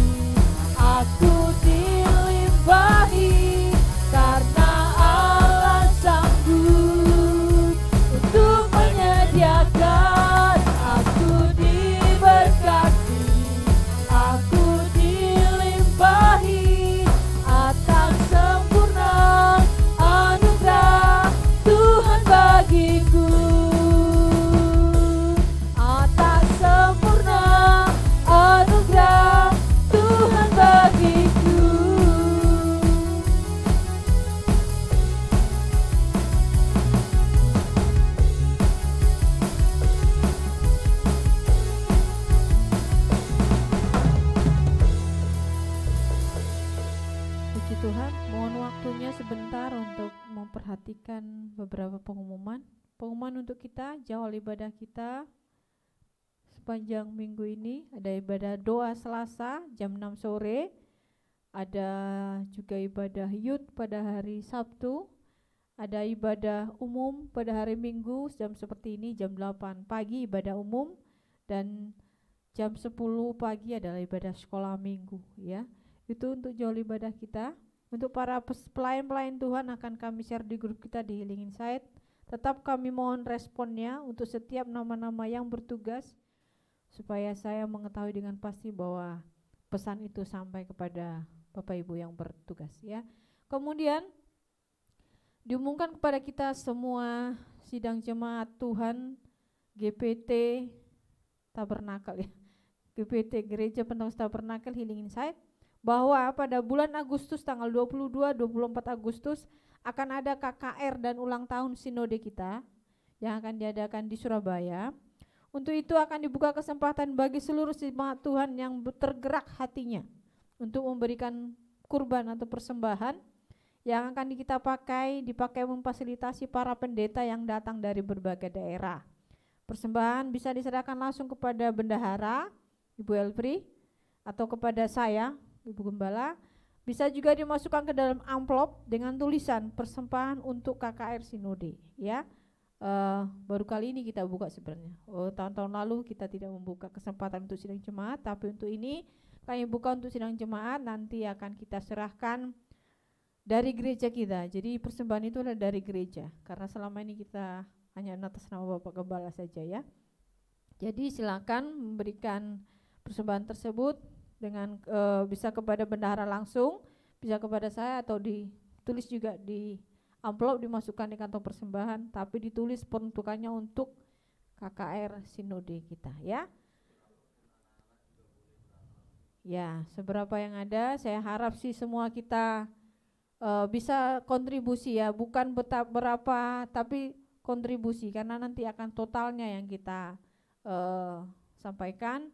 aku dilimpahi, karena Allah sanggup untuk menyediakan. Aku diberkati, aku dilimpahi, atas sempurna anugerah Tuhan bagiku. Atas sempurna anugerah Tuhan bagiku. Puji Tuhan, mohon waktunya sebentar untuk memperhatikan beberapa pengumuman. Pengumuman untuk kita, jadwal ibadah kita sepanjang minggu ini. Ada ibadah doa Selasa jam 6 sore, ada juga ibadah youth pada hari Sabtu, ada ibadah umum pada hari Minggu jam seperti ini, jam 8 pagi ibadah umum, dan jam 10 pagi adalah ibadah sekolah minggu ya. Itu untuk jadwal ibadah kita. Untuk para pelayan-pelayan Tuhan akan kami share di grup kita di Healing Insight. Tetap kami mohon responnya untuk setiap nama-nama yang bertugas, supaya saya mengetahui dengan pasti bahwa pesan itu sampai kepada Bapak Ibu yang bertugas ya. Kemudian diumumkan kepada kita semua sidang jemaat Tuhan GPT Tabernakel ya. GPT Gereja Pentekosta Tabernakel Healing Insight, bahwa pada bulan Agustus tanggal 22-24 Agustus akan ada KKR dan ulang tahun sinode kita yang akan diadakan di Surabaya. Untuk itu akan dibuka kesempatan bagi seluruh jemaat Tuhan yang tergerak hatinya untuk memberikan kurban atau persembahan yang akan kita dipakai memfasilitasi para pendeta yang datang dari berbagai daerah. Persembahan bisa diserahkan langsung kepada bendahara Ibu Elfri atau kepada saya Ibu Gembala. Bisa juga dimasukkan ke dalam amplop dengan tulisan persembahan untuk KKR Sinode ya. Baru kali ini kita buka sebenarnya. Tahun-tahun lalu kita tidak membuka kesempatan untuk sidang jemaat, tapi untuk ini kami buka untuk sidang jemaat. Nanti akan kita serahkan dari gereja kita. Jadi persembahan itu adalah dari gereja, karena selama ini kita hanya atas nama Bapak Gembala saja ya. Jadi silakan memberikan persembahan tersebut dengan bisa kepada bendahara langsung, bisa kepada saya, atau ditulis juga di amplop, dimasukkan di kantong persembahan, tapi ditulis peruntukannya untuk KKR Sinode kita, ya. Ya, seberapa yang ada, saya harap sih semua kita bisa kontribusi ya, bukan berapa tapi kontribusi, karena nanti akan totalnya yang kita sampaikan.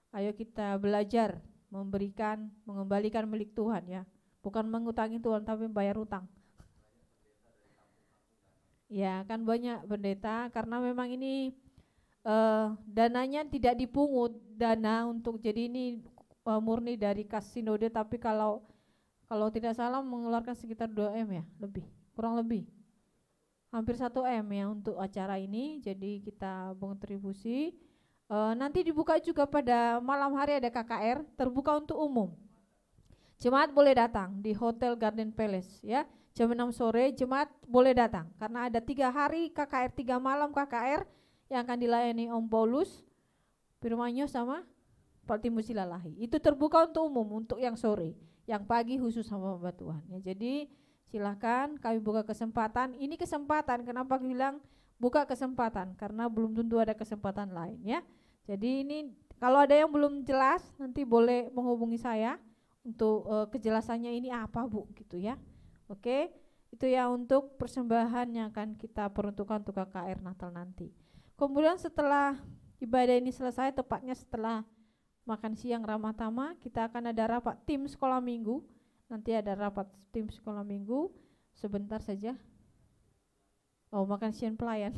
Ayo kita belajar memberikan, mengembalikan milik Tuhan ya, bukan mengutangi Tuhan tapi bayar utang. Ya kan banyak pendeta, karena memang ini dananya tidak dipungut, dana untuk, jadi ini murni dari kas sinode, tapi kalau tidak salah mengeluarkan sekitar 2 M ya, lebih, kurang lebih hampir 1 M ya untuk acara ini. Jadi kita kontribusi. Nanti dibuka juga pada malam hari, ada KKR terbuka untuk umum. Jemaat boleh datang di Hotel Garden Palace ya, jam 6 sore jemaat boleh datang, karena ada 3 hari KKR, 3 malam KKR yang akan dilayani Om Paulus, Firmanyo sama Pak Timus Silalahi. Itu terbuka untuk umum, untuk yang sore, yang pagi khusus sama hamba Tuhan ya. Jadi silakan kami buka kesempatan. Ini kesempatan, kenapa aku bilang buka kesempatan, karena belum tentu ada kesempatan lain ya. Jadi ini kalau ada yang belum jelas nanti boleh menghubungi saya untuk kejelasannya ini apa Bu gitu ya. Oke, itu ya untuk persembahan yang akan kita peruntukkan untuk KKR Natal nanti. Kemudian setelah ibadah ini selesai, tepatnya setelah makan siang ramah tamah, kita akan ada rapat tim sekolah minggu. Nanti ada rapat tim sekolah minggu. Sebentar saja. Oh, makan siang pelayan.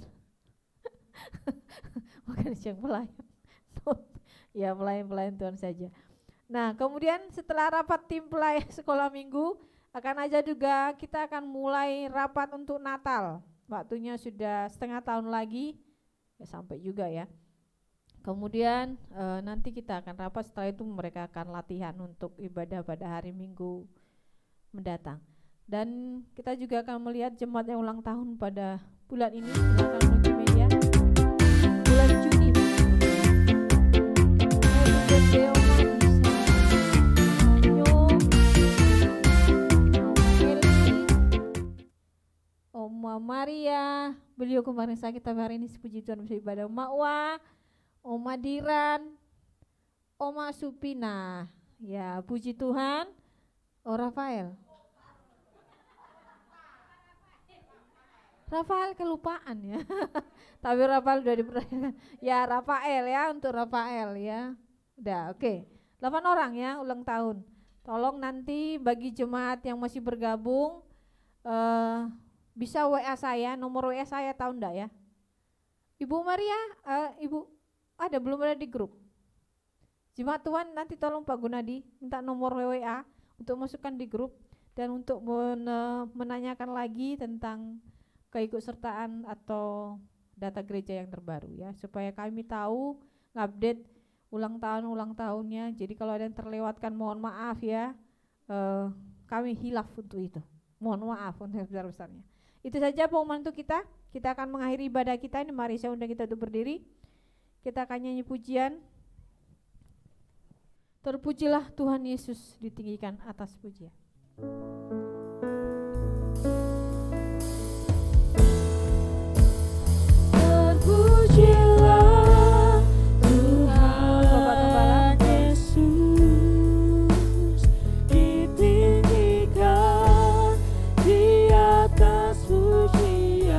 Makan siang pelayan. Ya, pelayan Tuhan saja. Nah, kemudian setelah rapat tim pelayan sekolah minggu, akan aja juga kita akan mulai rapat untuk Natal. Waktunya sudah setengah tahun lagi, ya sampai juga ya. Kemudian nanti kita akan rapat, setelah itu mereka akan latihan untuk ibadah pada hari Minggu mendatang. Dan kita juga akan melihat jemaat yang ulang tahun pada bulan ini. Silakan menuju media. Bulan Juni. Oma Maria, beliau kemarin sakit tapi hari ini puji Tuhan bisa ibadah. Makwa, Oma Diran, Oma Supina, ya puji Tuhan. Oh Rafael kelupaan ya. Tapi Rafael udah dipercayakan. Ya Rafael ya, untuk Rafael ya. Udah oke. 8 orang ya ulang tahun. Tolong nanti bagi jemaat yang masih bergabung bisa WA saya, nomor WA saya tahu enggak ya? Ibu Maria, Ibu ada belum ada di grup? Jemaat Tuhan nanti tolong Pak Gunadi minta nomor WA untuk masukkan di grup, dan untuk menanyakan lagi tentang keikutsertaan atau data gereja yang terbaru ya, supaya kami tahu ngupdate ulang tahunnya. Jadi kalau ada yang terlewatkan mohon maaf ya, kami hilaf untuk itu, mohon maaf untuk besar-besarnya. Itu saja pengumuman untuk kita akan mengakhiri ibadah kita ini. Mari saya undang kita untuk berdiri, kita akan nyanyi pujian. Terpujilah Tuhan Yesus, ditinggikan atas pujian. Terpujilah Tuhan Yesus, ditinggikan di atas pujian.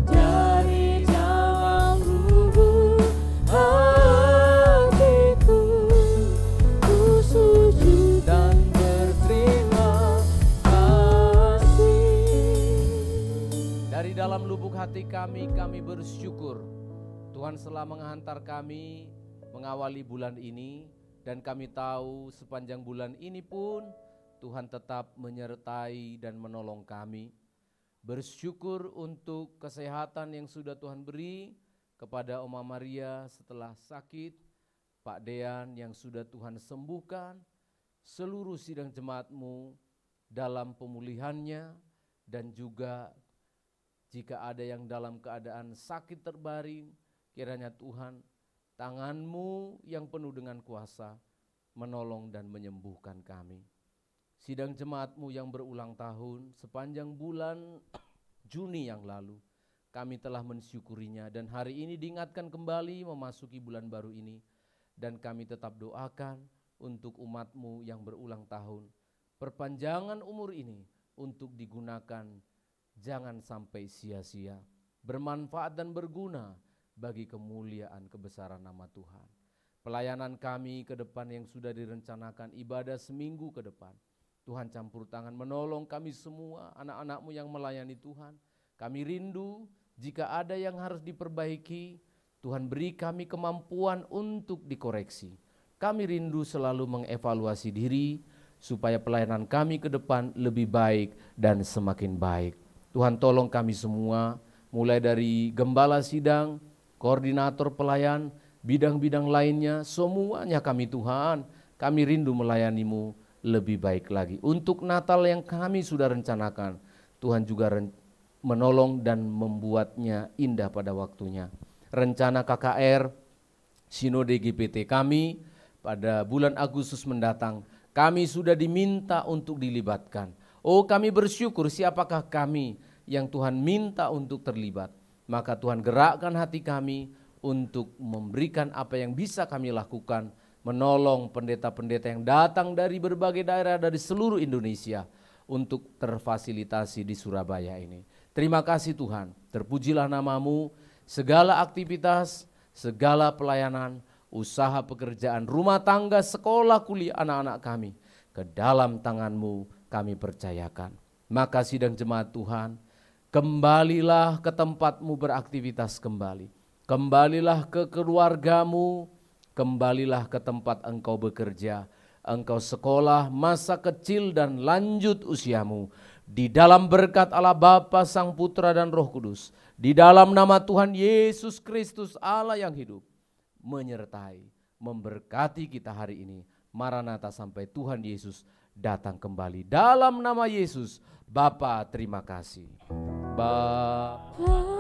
Dari dalam lubuk hatiku, ku sujud dan berterima kasih. Dari dalam lubuk hati kami bersyukur Tuhan telah menghantar kami mengawali bulan ini, dan kami tahu sepanjang bulan ini pun Tuhan tetap menyertai dan menolong kami. Bersyukur untuk kesehatan yang sudah Tuhan beri kepada Oma Maria setelah sakit, Pak Dean yang sudah Tuhan sembuhkan, seluruh sidang jemaat-Mu dalam pemulihannya, dan juga jika ada yang dalam keadaan sakit terbaring, kiranya Tuhan tangan-Mu yang penuh dengan kuasa menolong dan menyembuhkan kami. Sidang jemaat-Mu yang berulang tahun sepanjang bulan Juni yang lalu, kami telah mensyukurinya dan hari ini diingatkan kembali memasuki bulan baru ini. Dan kami tetap doakan untuk umat-Mu yang berulang tahun, perpanjangan umur ini untuk digunakan jangan sampai sia-sia, bermanfaat dan berguna bagi kemuliaan kebesaran nama Tuhan. Pelayanan kami ke depan yang sudah direncanakan, ibadah seminggu ke depan, Tuhan campur tangan menolong kami semua, anak-anak-Mu yang melayani Tuhan. Kami rindu jika ada yang harus diperbaiki, Tuhan beri kami kemampuan untuk dikoreksi. Kami rindu selalu mengevaluasi diri supaya pelayanan kami ke depan lebih baik dan semakin baik. Tuhan tolong kami semua, mulai dari gembala sidang, koordinator pelayan, bidang-bidang lainnya, semuanya kami Tuhan, kami rindu melayani-Mu lebih baik lagi. Untuk Natal yang kami sudah rencanakan, Tuhan juga menolong dan membuatnya indah pada waktunya. Rencana KKR, Sinode GPT kami pada bulan Agustus mendatang, kami sudah diminta untuk dilibatkan. Oh, kami bersyukur siapakah kami yang Tuhan minta untuk terlibat. Maka Tuhan gerakkan hati kami untuk memberikan apa yang bisa kami lakukan, menolong pendeta-pendeta yang datang dari berbagai daerah dari seluruh Indonesia untuk terfasilitasi di Surabaya ini. Terima kasih Tuhan, terpujilah nama-Mu. Segala aktivitas, segala pelayanan, usaha pekerjaan, rumah tangga, sekolah, kuliah anak-anak kami, ke dalam tangan-Mu kami percayakan. Maka sidang jemaat Tuhan, kembalilah ke tempat-Mu beraktivitas kembali. Kembalilah ke keluarga-Mu, kembalilah ke tempat Engkau bekerja, Engkau sekolah, masa kecil dan lanjut usiamu. Di dalam berkat Allah Bapa, Sang Putra dan Roh Kudus, di dalam nama Tuhan Yesus Kristus Allah yang hidup, menyertai, memberkati kita hari ini. Maranatha sampai Tuhan Yesus datang kembali. Dalam nama Yesus, Bapa terima kasih. Bapa.